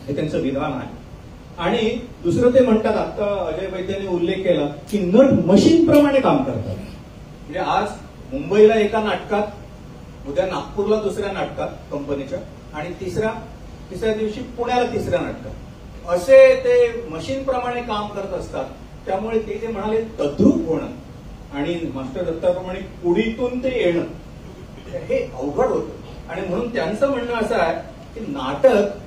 हे त्यांचं विधान आहे. आणि दुसरं ते म्हणतात, आता अजय वैद्यांनी उल्लेख केला की नट मशीनप्रमाणे काम करतात. म्हणजे आज मुंबईला एका नाटकात, उद्या नागपूरला दुसऱ्या नाटकात कंपनीच्या, आणि तिसऱ्या दिवशी पुण्याला तिसऱ्या नाटकात, असे ते मशीनप्रमाणे काम करत असतात. त्यामुळे ते जे म्हणाले तद्रूप होणं आणि मास्टर दत्ताप्रमाणे पुढीतून ते येणं हे अवघड होतं. आणि म्हणून त्यांचं म्हणणं असं आहे की नाटक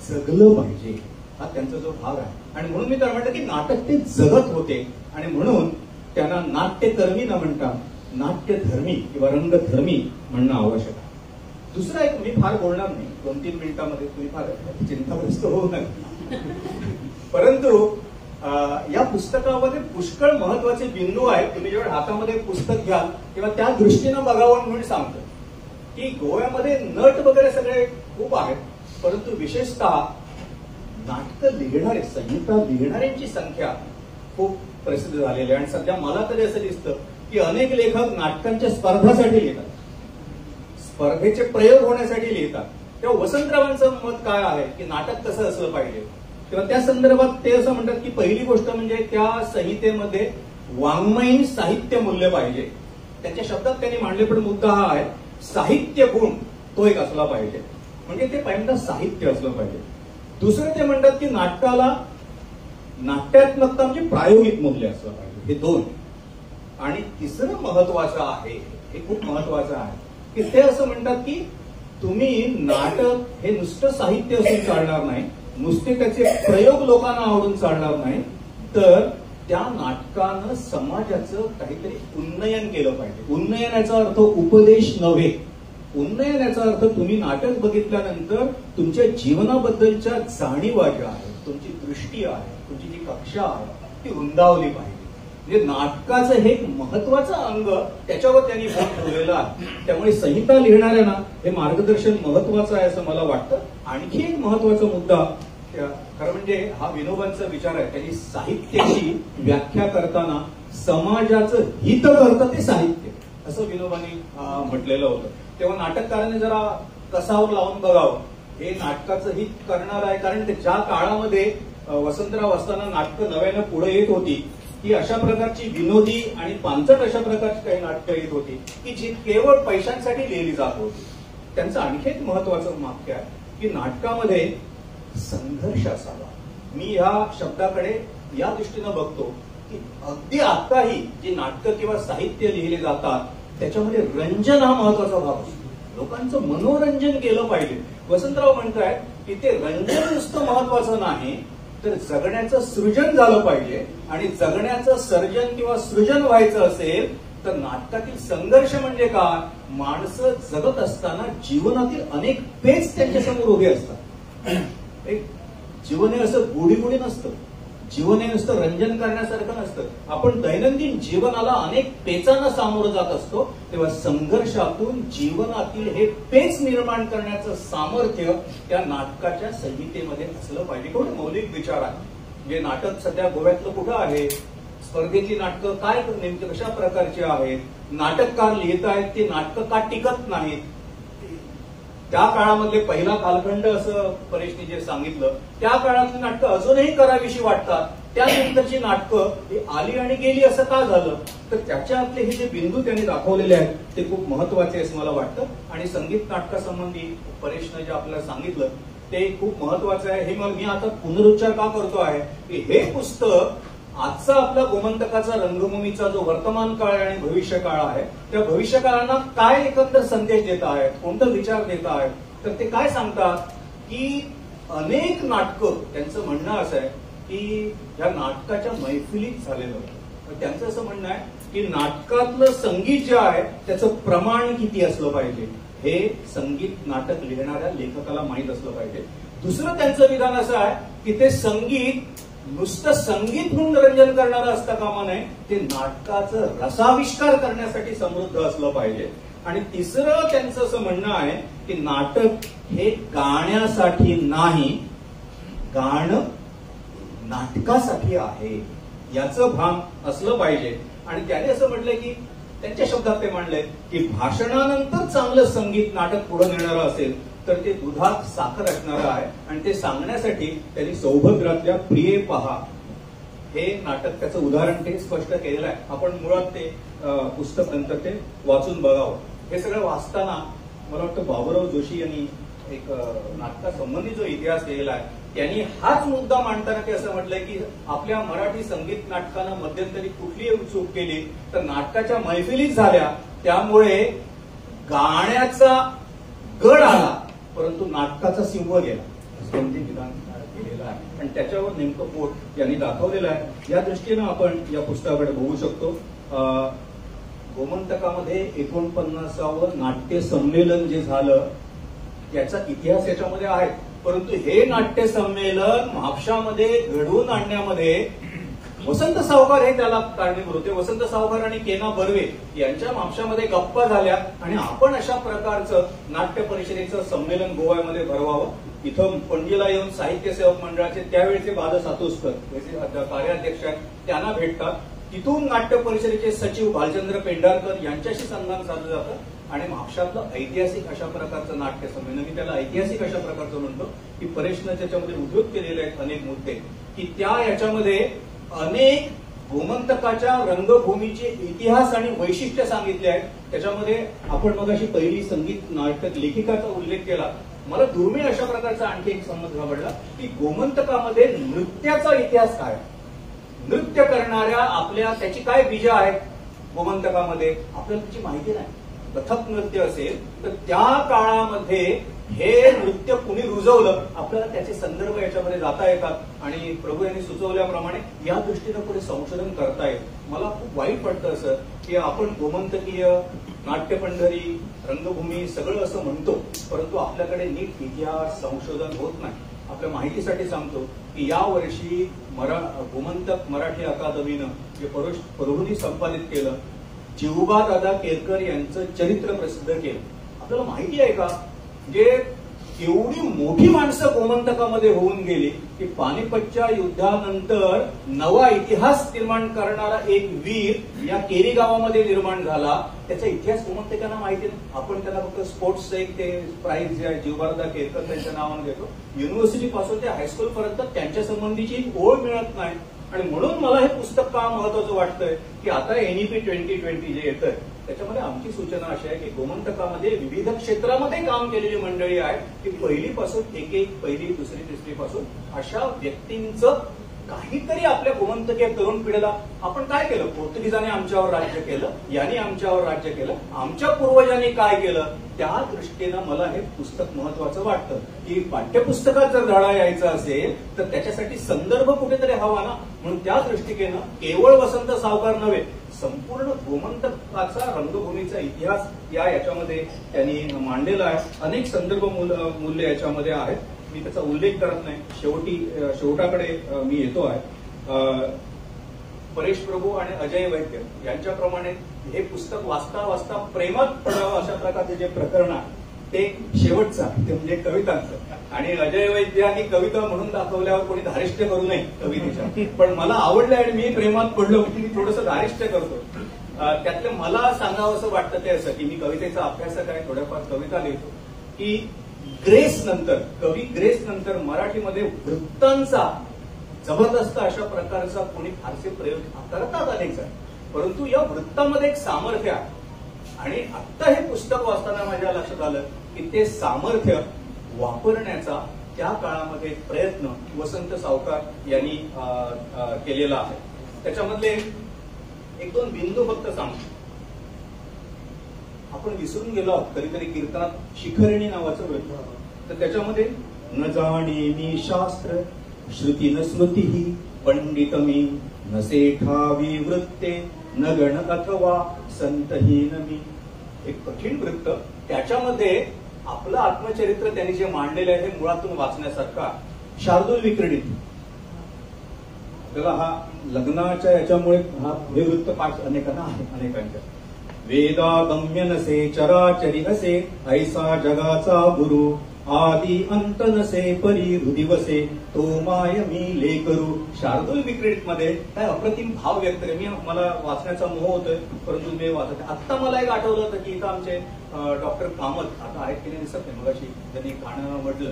जगलं पाहिजे, हा त्यांचा जो भाग आहे. आणि म्हणून मी तर म्हणतो की नाटक ते जगत होते, आणि म्हणून त्यांना नाट्यकर्मी न म्हणता नाट्यधर्मी किंवा रंगधर्मी म्हणणं आवश्यक आहे. दुसरं एक, मी फार बोलणार नाही 2-3 मिनिटांमध्ये, तुम्ही फार चिंताग्रस्त होऊ नका. परंतु या पुस्तकामध्ये पुष्कळ महत्वाचे बिंदू आहेत. तुम्ही जेव्हा हातामध्ये पुस्तक घ्याल तेव्हा त्या दृष्टीनं बघावं म्हणून सांगतो की गोव्यामध्ये नट वगैरे सगळे खूप आहेत, परंतु विशेषतः नाटकं लिहिणारे, संहिता लिहिणाऱ्यांची संख्या खूप प्रसिद्ध झालेली आहे. आणि सध्या मला तरी असं दिसतं की अनेक लेखक नाटकांच्या स्पर्धासाठी लिहितात, स्पर्धेचे प्रयोग होण्यासाठी लिहितात. तेव्हा वसंतरावांचं मत काय आहे की नाटक कसं असलं पाहिजे, किंवा त्या संदर्भात ते असं म्हणतात की पहिली गोष्ट म्हणजे त्या संहितेमध्ये वाङ्मयीन साहित्य मूल्य पाहिजे. त्यांच्या शब्दात त्यांनी मांडले, पण मुद्दा हा आहे साहित्य गुण तो एक असला पाहिजे, म्हणजे ते पहिल्यांदा साहित्य असलं पाहिजे. दुसरं ते म्हणतात की नाटकाला नाट्यात्मकता म्हणजे प्रायोगिक मूल्य असलं पाहिजे, हे दोन. आणि तिसरं महत्वाचं आहे, हे खूप महत्वाचं आहे की ते असं म्हणतात की तुम्ही नाटक हे नुसतं साहित्य असून चालणार नाही, नुसते त्याचे प्रयोग लोकांना आवडून चालणार नाही, तर त्या नाटकानं समाजाचं काहीतरी उन्नयन केलं पाहिजे. उन्नयन याचा अर्थ उपदेश नव्हे, उन्नयन याचा अर्थ तुम्ही नाटक बघितल्यानंतर तुमच्या जीवनाबद्दलच्या जाणीवा ज्या आहेत, तुमची दृष्टी आहे, तुमची जी कक्षा आहे ती रुंदावली पाहिजे. म्हणजे नाटकाचं हे एक महत्वाचं अंग त्याच्यावर त्यांनी भर ठेवलेलं आहे. त्यामुळे संहिता लिहिणाऱ्यांना हे मार्गदर्शन महत्वाचं आहे असं मला वाटतं. आणखी एक महत्वाचा मुद्दा, खरं म्हणजे हा विनोबांचा विचार आहे, त्यांनी साहित्याची व्याख्या करताना समाजाचं हित करतं ते साहित्य, असं विनोबांनी म्हटलेलं होतं. तेव्हा नाटककारांनी जरा कसावर लावून बघावं, हे नाटकाचं हित करणार आहे. कारण ज्या काळामध्ये वसंतराव असताना नाटकं नव्यानं पुढे येत होती, ही अशा प्रकारची विनोदी आणि पानचट अशा प्रकारची काही नाटकं येत होती की जी केवळ पैशांसाठी लिहिली जात होती. त्यांचं आणखी एक महत्वाचं वाक्य आहे की नाटकामध्ये संघर्ष असावा. मी ह्या शब्दाकडे या दृष्टीनं बघतो की अगदी आताही जी नाटकं किंवा साहित्य लिहिले जातात त्याच्यामध्ये रंजन हा महत्वाचा भाग असतो. लोकांचं मनोरंजन केलं पाहिजे. वसंतराव म्हणतायत की ते रंजन नुसतं महत्वाचं नाही, तर जगण्याचं सृजन झालं पाहिजे. आणि जगण्याचं सर्जन किंवा सृजन व्हायचं असेल तर नाटकातील संघर्ष म्हणजे काय, माणसं जगत असताना जीवनातील अनेक पेच त्यांच्यासमोर उभे असतात. एक जीवन हे असं गुढी नसतं, जीवन हे नुसतं रंजन करण्यासारखं नसतं. आपण दैनंदिन जीवनाला अनेक पेचांना सामोरं जात असतो, तेव्हा संघर्षातून जीवनातील हे पेच निर्माण करण्याचं सामर्थ्य त्या नाटकाच्या संहितेमध्ये असलं पाहिजे. कोण मौलिक विचार आहे. म्हणजे नाटक सध्या गोव्यातलं कुठं आहे, स्पर्धेची नाटकं काय नेमकं कशा प्रकारची आहेत, नाटककार लिहित आहेत ते नाटकं का टिकत नाहीत, त्या काळामधले पहिला कालखंड असं परेशने जे सांगितलं, त्या काळातली नाटकं अजूनही करावीशी वाटतात. त्यानंतरची नाटकं ही आली आणि गेली असं का झालं, तर त्याच्यातले हे जे बिंदू त्यांनी दाखवलेले आहेत ते खूप महत्वाचे असं मला वाटतं. आणि संगीत नाटकासंबंधी परेशनं जे आपल्याला सांगितलं ते खूप महत्वाचं आहे. हे मग मी आता पुनरुच्चार का करतो आहे की हे पुस्तक आजचा आपला गोमंतकाचा रंगभूमीचा जो वर्तमान काळ आणि भविष्य काळ आहे, त्या भविष्य काळांना काय एकंदर संदेश देत आहेत, कोणता विचार देत आहेत, तर ते काय सांगतात की अनेक नाटकं, त्यांचं म्हणणं असं आहे की या नाटकाच्या मैफिलीत झालेलं होतं. त्यांचं असं म्हणणं आहे की नाटकातलं संगीत जे आहे त्याचं प्रमाण किती असलं पाहिजे हे संगीत नाटक लिहिणाऱ्या लेखकाला माहीत असलं पाहिजे. दुसरं त्यांचं विधान असं आहे की ते संगीत नुसतं संगीत म्हणून रंजन करणारं असता कामा नये, ते नाटकाचं रसाविष्कार करण्यासाठी समृद्ध असलं पाहिजे. आणि तिसरं त्यांचं असं म्हणणं आहे की नाटक हे गाण्यासाठी नाही, गाणं नाटकासाठी आहे याचं भान असलं पाहिजे. आणि त्याने असं म्हटलंय की त्यांच्या शब्दात ते मांडलंय की भाषणानंतर चांगलं संगीत नाटक पुढे नेणारं असेल तर ते दुधात साखर असणारं आहे. आणि ते सांगण्यासाठी त्यांनी सौभद्रातल्या प्रिये पहा हे नाटक, त्याचं उदाहरण ते स्पष्ट केलेलं आहे. आपण मुळात ते पुस्तक नंतर ते वाचून बघावं. हे सगळं वाचताना मला वाटतं बाबुराव जोशी यांनी एक नाटकासंबंधी जो इतिहास लिहिलेला आहे त्यांनी हाच मुद्दा मांडताना ते असं म्हटलंय की आपल्या मराठी संगीत नाटकानं मध्यंतरी कुठलीही चूक केली तर नाटकाच्या मैफिलीच झाल्या, त्यामुळे गाण्याचा गड आला परंतु नाटकाचा सिंह गेला, असं त्यांनी विधान केलेलं आहे. आणि त्याच्यावर नेमकं पोट यांनी दाखवलेलं आहे. या दृष्टीनं आपण या पुस्तकाकडे बघू शकतो. गोमंतकामध्ये 49वं नाट्य संमेलन जे झालं याचा इतिहास याच्यामध्ये आहे, परंतु हे नाट्य संमेलन म्हापशामध्ये घडवून आणण्यामध्ये वसंत सावकार हे त्याला कारणीभूत होते. वसंत सावकार आणि केना बर्वे यांच्या म्हापशामध्ये गप्पा झाल्या आणि आपण अशा प्रकारचं नाट्य परिषदेचं संमेलन गोव्यामध्ये भरवावं. इथं पणजीला येऊन साहित्य सेवक मंडळाचे त्यावेळेचे बाल सातोस्कर कार्याध्यक्ष आहेत त्यांना भेटतात. तिथून नाट्य परिषदेचे सचिव भालचंद्र पेंढारकर यांच्याशी संधान साधलं जातं आणि म्हापशातलं ऐतिहासिक अशा प्रकारचं नाट्य संमेलन, मी त्याला ऐतिहासिक अशा प्रकारचं म्हणतो की परेशनं त्याच्यामध्ये उद्धृत केलेले आहेत अनेक मुद्दे की त्या याच्यामध्ये अनेक गोमंतकाच्या रंगभूमीचे इतिहास आणि वैशिष्ट्य सांगितले आहेत. त्याच्यामध्ये आपण मगाशी पहिली संगीत नाटक लेखिकाचा उल्लेख केला. मला दुर्मिळ अशा प्रकारचा आणखी एक समज घडला की गोमंतकामध्ये नृत्याचा इतिहास काय, नृत्य करणाऱ्या आपल्या त्याची काय बीज आहेत गोमंतकामध्ये आपल्याला त्याची माहिती नाही. कथक नृत्य असेल तर त्या काळामध्ये हे नृत्य कुणी रुजवलं आपल्याला त्याचे संदर्भ याच्यामध्ये जाता येतात आणि प्रभू यांनी सुचवल्याप्रमाणे या दृष्टीनं पुढे संशोधन करता येईल. मला खूप वाईट वाटतं असं की आपण गोमंतकीय, नाट्यपंढरी, रंगभूमी सगळं असं म्हणतो परंतु आपल्याकडे नीट इतिहास संशोधन होत नाही. आपल्या माहितीसाठी सांगतो की या वर्षी गोमंतक मराठी अकादमीनं जे परभणी संपादित केलं, जिवबादादा केरकर यांचं चरित्र प्रसिद्ध केलं. आपल्याला माहिती आहे का जे एवढी मोठी माणसं गोमंतकामध्ये होऊन गेली की पानिपतच्या युद्धानंतर नवा इतिहास निर्माण करणारा एक वीर या केरी गावामध्ये निर्माण झाला. त्याचा इतिहास गोमंतकांना माहिती नाही. आपण त्याला फक्त स्पोर्ट्सचं एक ते प्राइज जे आहे जिवबादादा केरकर त्यांच्या नावाने देतो. युनिव्हर्सिटी पासून ते हायस्कूल पर्यंत त्यांच्या संबंधीची ओळ मिळत नाही. आणि म्हणून मला हे पुस्तक का महत्वाचं वाटतंय की आता NEP 2020 जे येतंय त्याच्यामध्ये आमची सूचना अशी आहे की गोमंतकामध्ये विविध क्षेत्रामध्ये काम केलेली मंडळी आहे की पहिलीपासून एक पहिली, दुसरी, तिसरी पासून अशा व्यक्तींचं काहीतरी आपल्या गोमंतकीय तरुण पिढीला आपण काय केलं, पोर्तुगीजांनी आमच्यावर राज्य केलं, यांनी आमच्यावर राज्य केलं, आमच्या पूर्वजांनी काय केलं, त्या दृष्टीनं मला हे पुस्तक महत्वाचं वाटतं की पाठ्यपुस्तकात जर धडा यायचा असेल तर त्याच्यासाठी संदर्भ कुठेतरी हवा ना. म्हणून त्या दृष्टीकेनं केवळ वसंत सावकार नव्हे संपूर्ण गोमंतकाचा रंगभूमीचा इतिहास याच्यामध्ये त्यांनी मांडलेला आहे. अनेक संदर्भ मूल्य याच्यामध्ये आहेत. मी त्याचा उल्लेख करत नाही. शेवटाकडे मी येतो आहे. परेश प्रभू आणि अजय वैद्य यांच्याप्रमाणे हे पुस्तक वाचता वाचता प्रेमात पडावं अशा प्रकारचे जे प्रकरण आहे ते शेवटचं ते म्हणजे कवितांचं. आणि अजय वैद्यांनी कविता म्हणून दाखवल्यावर कोणी धारिष्ट्य करू नये कवितेच्या, पण मला आवडलं आणि मी प्रेमात पडलो म्हणजे मी थोडंसं धारिष्ट्य करतो. त्यातलं मला सांगावं असं वाटतं ते असं की मी कवितेचा अभ्यासक आहे, थोड्याफार कविता लिहितो की ग्रेस नंतर, कवी ग्रेस नंतर मराठीमध्ये वृत्तांचा जबरदस्त अशा प्रकारचा कोणी फारसे प्रयोग करतात अनेक जण, परंतु या वृत्तामध्ये एक सामर्थ्य आहे. आणि आता हे पुस्तक वाचताना माझ्या लक्षात आलं की ते सामर्थ्य वापरण्याचा त्या काळामध्ये प्रयत्न वसंत सावकार यांनी केलेला आहे. त्याच्यामधले एक दोन बिंदू फक्त सांगतो. आपण विसरून गेलो आहोत कधीतरी कीर्तनात शिखरिणी नावाचं वृत्त, तर त्याच्यामध्ये न जाणे मी शास्त्र श्रुती न स्मृती पंडित मी नसे ठावी वृत्ते न गण अथवा संतहीन मी. एक कठीण वृत्त, त्याच्यामध्ये आपलं आत्मचरित्र त्यांनी जे मांडलेलं आहे हे मुळातून वाचण्यासारखा. शार्दूल विक्रीडित, आपल्याला हा लग्नाच्या याच्यामुळे हे वृत्त पाठ अनेकांना आहे, अनेकांच्या. वेदागम्य नसे चराचरी असे ऐसा जगाचा गुरु आदि अंत नसे परी हृदि वसे तो माय मी लेकरू. शार्दूल विक्रीडित मध्ये काय अप्रतिम भाव व्यक्त आहे. मला वाचण्याचा मोह होतोय परंतु मी वाचत. आत्ता मला एक आठवलं होतं की इथं आमचे डॉक्टर कामत आता आहेत की नाही दिसत नाही, मगाशी त्यांनी गाणं म्हटलं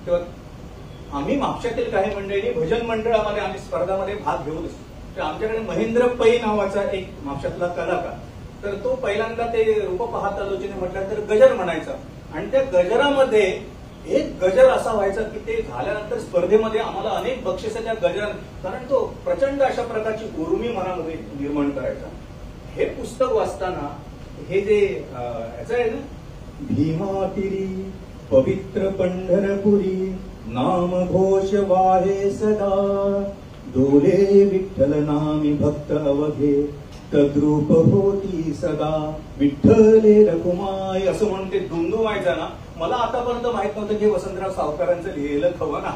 तेव्हा आम्ही मागच्यातील काही मंडळी भजन मंडळामध्ये आम्ही स्पर्धामध्ये भाग घेऊन असतो. तर आमच्याकडे महेंद्र पै नावाचा एक मागच्यातला कलाकार, तर तो पहिल्यांदा ते रूप पाहत आलोचने म्हटलं तर गजर म्हणायचा. आणि त्या गजरामध्ये एक गजर असा व्हायचा की ते झाल्यानंतर स्पर्धेमध्ये आम्हाला अनेक बक्षिसं त्या गजर, कारण तो प्रचंड अशा प्रकारची उर्मी मनामध्ये निर्माण करायचा. हे पुस्तक वाचताना हे जे याचं आहे ना, भीमातिरी पवित्र पंढरपुरी नाम घोष वाहे सदा डोले विठ्ठल नामी भक्त अवघे तद्रूप होती सदा विठ्ठले रकुमाई असं म्हणून ते दुंदू व्हायचं ना. मला आतापर्यंत माहित नव्हतं की वसंतराव सावकारांचं लिहिलेलं खवना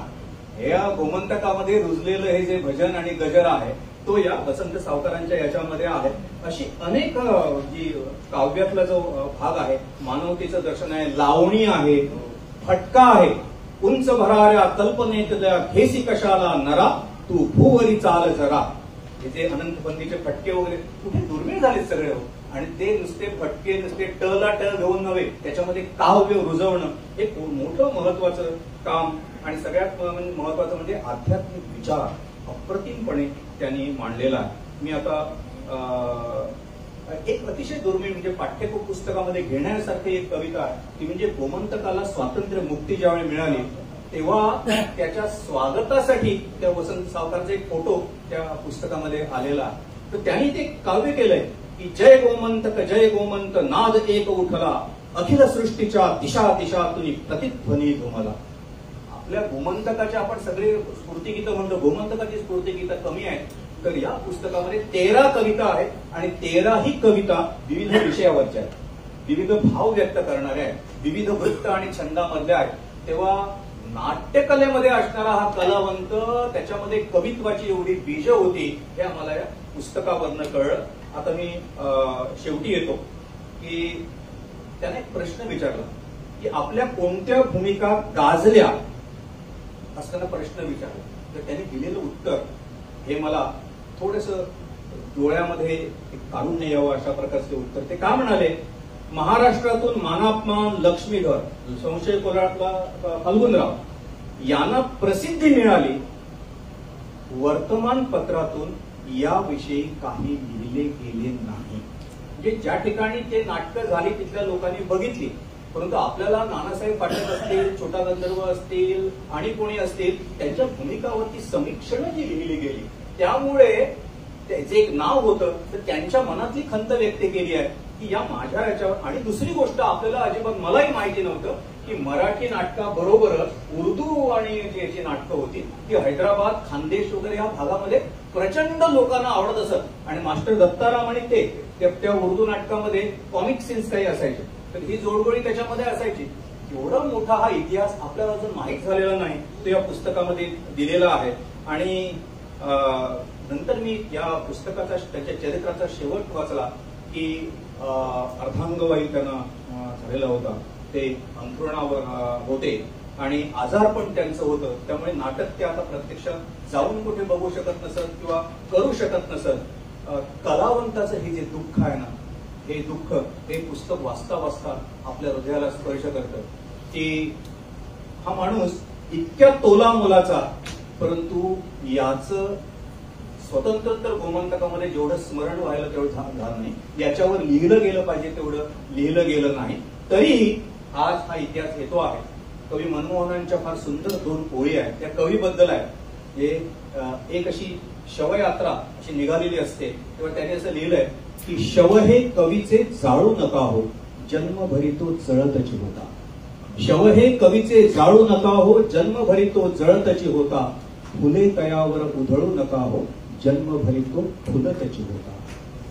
हे या गोमंतकामध्ये रुजलेलं हे जे भजन आणि गजर आहे तो या वसंत सावकारांच्या याच्यामध्ये आहे. अशी अनेक जी काव्यातला जो भाग आहे, मानवतेचं दर्शन आहे, लावणी आहे, फटका आहे, उंच भराऱ्या कल्पनेतल्या खेसी कशाला नरा तू भूवरी चाल जरा. हे जे अनंतबंदीचे फटके वगैरे कुठे दुर्मिळ झाले सगळे हो. आणि ते नुसते फटके नुसते टला टळ घेऊन नव्हे, त्याच्यामध्ये काव्य रुजवणं एक मोठं महत्वाचं काम. आणि सगळ्यात महत्वाचं म्हणजे आध्यात्मिक विचार अप्रतिमपणे त्यांनी मांडलेला आहे. मी आता एक अतिशय दुर्मिळ म्हणजे पाठ्यपुस्तकामध्ये घेण्यासारखी एक कविता आहे ती म्हणजे गोमंतकाला स्वातंत्र्य मुक्ती ज्यावेळी मिळाली तेव्हा त्याच्या स्वागतासाठी त्या वसंत सावकारचा एक फोटो त्या पुस्तकामध्ये आलेला. तर त्यांनी ते काव्य केलंय की जय गोमंत नाद एक उठला अखिल सृष्टीच्या दिशा दिशा तुम्ही प्रतिध्वनी तुम्हाला. आपल्या गोमंतकाच्या आपण सगळे स्फूर्तिगीतं म्हणतो, गोमंतकाची स्फूर्तिगीतं कमी आहेत. तर या पुस्तकामध्ये 13 कविता आहेत आणि 13ही कविता विविध विषयावरच्या आहेत, विविध भाव व्यक्त करणाऱ्या आहेत, विविध वृत्त आणि छंदामधल्या आहेत. तेव्हा नाट्यकलेमध्ये असणारा हा कलावंत, त्याच्यामध्ये कवित्वाची एवढी बीज होती हे आम्हाला या पुस्तकावरनं कळलं. आता मी शेवटी येतो की त्याने एक प्रश्न विचारला की आपल्या कोणत्या भूमिका गाजल्या असताना प्रश्न विचारला. तर त्याने दिलेलं उत्तर हे मला थोडंसं डोळ्यामध्ये काढून यावं अशा प्रकारचे उत्तर. ते का म्हणाले, महाराष्ट्रातून मानापमान लक्ष्मीधर संशय कोल्हाटला फाल्गुनराव यांना प्रसिद्धी मिळाली, वर्तमानपत्रातून याविषयी काही लिहिले गेले नाही. म्हणजे ज्या ठिकाणी ते नाटकं झाली तिथल्या लोकांनी बघितली, परंतु आपल्याला नानासाहेब पाटील असतील, छोटा गंधर्व असतील आणि कोणी असतील त्यांच्या भूमिकावरती समीक्षणं जी लिहिली गेली त्यामुळे त्याचं एक नाव होतं. तर त्यांच्या मनातली खंत व्यक्त केली आहे की या माझ्या याच्यावर. आणि दुसरी गोष्ट आपल्याला अजिबात मलाही माहिती नव्हतं की मराठी नाटकाबरोबरच उर्दू आणि जी नाटकं होती ती हैदराबाद, खानदेश वगैरे या भागामध्ये प्रचंड लोकांना आवडत असत. आणि मास्टर दत्ताराम आणि ते त्या उर्दू नाटकामध्ये कॉमिक सीन्स काही असायचे, तर ही जोडगोळी त्याच्यामध्ये असायची. एवढा मोठा हा इतिहास आपल्याला अजून माहीत झालेला नाही, तो या पुस्तकामध्ये दिलेला आहे. आणि नंतर मी या पुस्तकाचा त्याच्या चरित्राचा शेवट वाचला की अर्धांगवायू त्यांना झालेला होता, ते अंथरुणावर होते आणि आजार पण त्यांचं होतं. त्यामुळे नाटक ते आता प्रत्यक्षात जाऊन कुठे बघू शकत नसत किंवा करू शकत नसत. कलावंताचं हे जे दुःख आहे ना, हे दुःख हे पुस्तक वाचता वाचता आपल्या हृदयाला स्पर्श करतं. की हा माणूस इतक्या तोला मोलाचा, परंतु याचं स्वतंत्र तर गोमंतकामध्ये जेवढं स्मरण व्हायला तेवढं झालं नाही, याच्यावर लिहिलं गेलं पाहिजे तेवढं लिहिलं गेलं नाही, तरीही आज हा इतिहास येतो आहे. कवी मनमोहनांच्या फार सुंदर 2 पोळी आहेत, त्या कवीबद्दल आहे. हे एक अशी शवयात्रा अशी निघालेली असते, तेव्हा त्याने असं लिहिलंय की शव हे कवीचे जाळू नका हो, जन्मभरी तो जळतची होता. शव हे कवीचे जाळू नका हो, जन्मभरी तो जळतची होता. फुले तयावर उधळू नका हो, जन्मभरी तो फुलतची होता.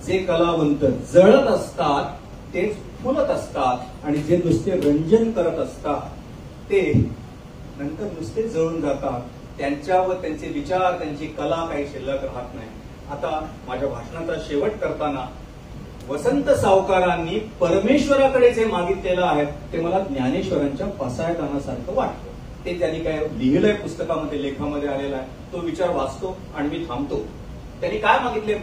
जे कलावंत जळत असतात तेच फुलत असतात, आणि जे नुसते रंजन करत असतात ते नंतर नुसते जळून जातात. त्यांच्यावर त्यांचे विचार, त्यांची कला काही शिल्लक राहत नाही. आता माझ्या भाषणाचा शेवट करताना वसंत सावकारांनी परमेश्वराकडे जे मागितलेलं आहे ते मला ज्ञानेश्वरांच्या पसायदानासारखं वाटतं. ते त्यांनी काय लिहिलंय पुस्तकामध्ये, लेखामध्ये आलेला आहे, तो विचार वाचतो आणि मी थांबतो. त्यांनी काय मागितले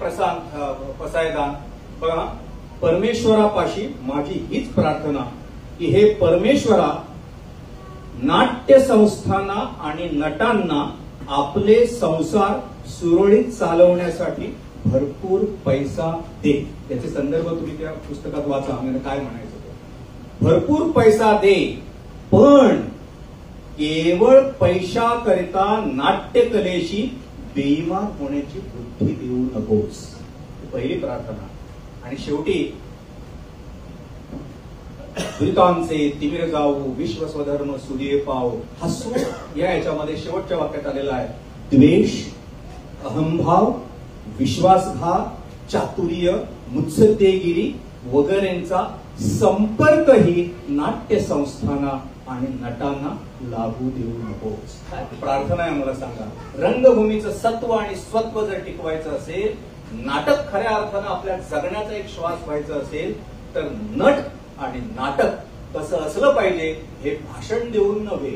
पसायदान बघा. परमेश्वरापाशी माझी हीच प्रार्थना की हे परमेश्वरा, नाट्य संस्थांना आणि नटांना आपले संसार सुरळीत चालवण्यासाठी भरपूर पैसा दे. त्याचे संदर्भ तुम्ही त्या पुस्तकात वाचा. म्हणजे काय म्हणायचं ते, भरपूर पैसा दे, पण केवळ पैशाकरिता नाट्यकलेशी बेईमान होण्याची बुद्धी देऊ नकोस. पहिली प्रार्थना. आणि शेवटी दुरितांचे तिमिर जाऊ, विश्व स्वधर्म सुदिये पाव. हसू या याच्यामध्ये शेवटच्या वाक्यात आलेला आहे. द्वेष, अहंभाव, विश्वासघात, चातुर्य, मुत्सद्देगिरी वगैरेंचा संपर्कही नाट्य संस्थांना आणि नटांना लागू देऊ नकोस. प्रार्थना आहे मला सांगा. रंगभूमीचं सत्व आणि स्वत्व जर टिकवायचं असेल, नाटक खऱ्या अर्थानं आपल्या जगण्याचा एक श्वास व्हायचं असेल, तर नट आणि नाटक कसं असलं पाहिजे हे भाषण देऊन नव्हे,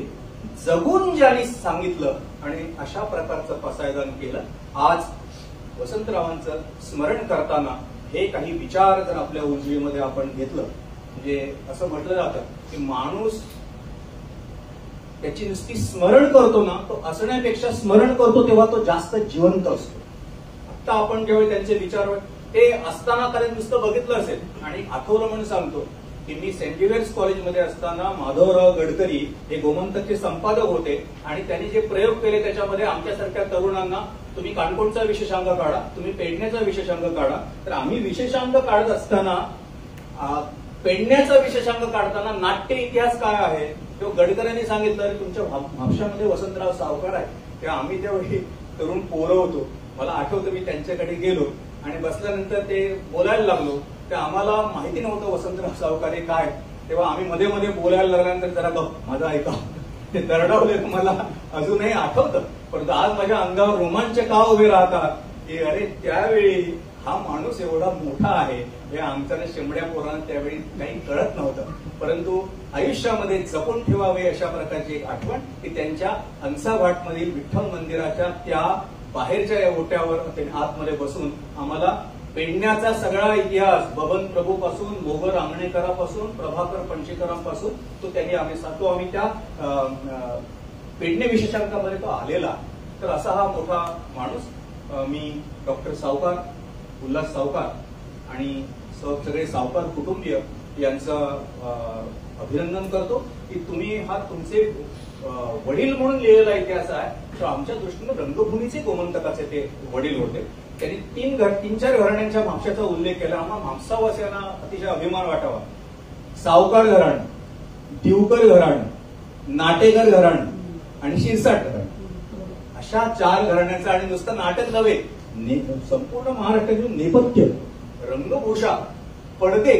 जगून ज्यांनी सांगितलं आणि अशा प्रकारचं पसायदान केलं. आज वसंतरावांचं स्मरण करताना हे काही विचार जर आपल्या उजवीमध्ये आपण घेतलं, म्हणजे असं म्हटलं जातं की माणूस त्याची नुसती स्मरण करतो ना, तो असण्यापेक्षा स्मरण करतो तेव्हा तो जास्त जिवंत असतो. आता आपण जेव्हा त्यांचे विचार ते असताना कधी नुसतं बघितलं असेल आणि आठवलं म्हणून सांगतो की मी सेंट झेवियर्स कॉलेजमध्ये असताना माधवराव गडकरी हे गोमंतकचे संपादक होते, आणि त्यांनी जे प्रयोग केले त्याच्यामध्ये आमच्यासारख्या तरुणांना तुम्ही काणकोणचा विशेषांक काढा, तुम्ही पेडण्याचा विशेषांक काढा. तर आम्ही विशेषांक काढत असताना पेडण्याचा विशेषांक काढताना नाट्य इतिहास काय आहे तेव्हा गडकऱ्यांनी सांगितलं तुमच्या भाषामध्ये वसंतराव सावकार आहे. तेव्हा आम्ही त्यावेळी तरुण पोरं होतो. मला आठवतं मी त्यांच्याकडे गेलो आणि बसल्यानंतर ते बोलायला लागलो, ते आम्हाला माहिती नव्हतं वसंतराव सावकार हे काय. तेव्हा आम्ही मध्ये मध्ये बोलायला लागल्यानंतर जरा माझं ऐका ते दरडावलेलं मला अजूनही आठवतं. परंतु आज माझ्या अंगावर रोमांच का उभे राहतात की अरे त्यावेळी हा माणूस एवढा मोठा आहे हे आमच्या शेंबड्या पोरांना त्यावेळी काही कळत नव्हतं. परंतु आयुष्यामध्ये जपून ठेवावे अशा प्रकारची एक आठवण की त्यांच्या अंसाघाटमधील विठ्ठल मंदिराच्या त्या बाहेरच्या या ओट्यावर त्यांनी आतमध्ये बसून आम्हाला पेडण्याचा सगळा इतिहास बबन प्रभूपासून, मोगर आंगणेकरापासून, प्रभाकर पंचेकरांपासून तो त्यांनी आम्ही त्या पेडणे विशेषांकामध्ये तो आलेला. तर असा हा मोठा माणूस मी डॉक्टर सावकार, उल्हास सावकार आणि सगळे सावकार कुटुंबीय यांचं अभिनंदन करतो की तुम्ही हा तुमचे वडील म्हणून लिहिलेला इतिहास आहे. तर आमच्या दृष्टीनं रंगभूमीचे गोमंतकाचे ते वडील होते. त्यांनी 3-4 घराण्यांच्या भाषेचा उल्लेख केला. आम्हाला म्हापसावासियांना अतिशय अभिमान वाटावा. सावकार घराणं, दिवकर घराणं, नाटेकर घराणं आणि शिरसाट घराणं अशा 4 घराण्यांचा, आणि नुसतं नाटक नव्हे संपूर्ण महाराष्ट्रातील नेपथ्य, रंगभूषा, पडदे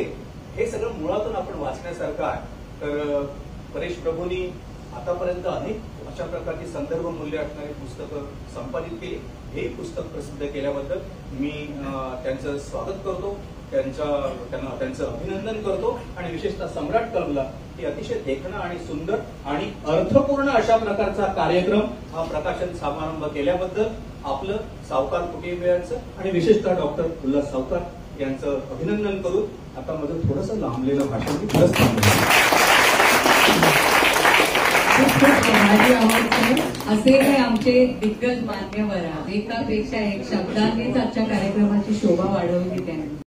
हे सगळं मुळातून आपण वाचण्यासारखं आहे. तर परेश प्रभूंनी आतापर्यंत अनेक अशा प्रकारची संदर्भ मूल्य असणारी पुस्तकं संपादित केली. हे पुस्तक प्रसिद्ध केल्याबद्दल मी त्यांचं स्वागत करतो, त्यांचं अभिनंदन करतो. आणि विशेषतः सम्राट क्लबला की अतिशय देखणं आणि सुंदर आणि अर्थपूर्ण अशा प्रकारचा कार्यक्रम हा प्रकाशन समारंभ केल्याबद्दल आपलं सावकार कुटुंबियांचं आणि विशेषतः डॉक्टर उल्हास सावकार यांचं अभिनंदन करून आता माझं थोडंसं लांबलेलं भाषण मी खरंच थांबवतो. खूप खूप आभारी आहोत सर. असे हे आमचे दिग्गज मान्यवर एकापेक्षा एक शब्दांनीच आजच्या कार्यक्रमाची शोभा वाढवली त्यांनी.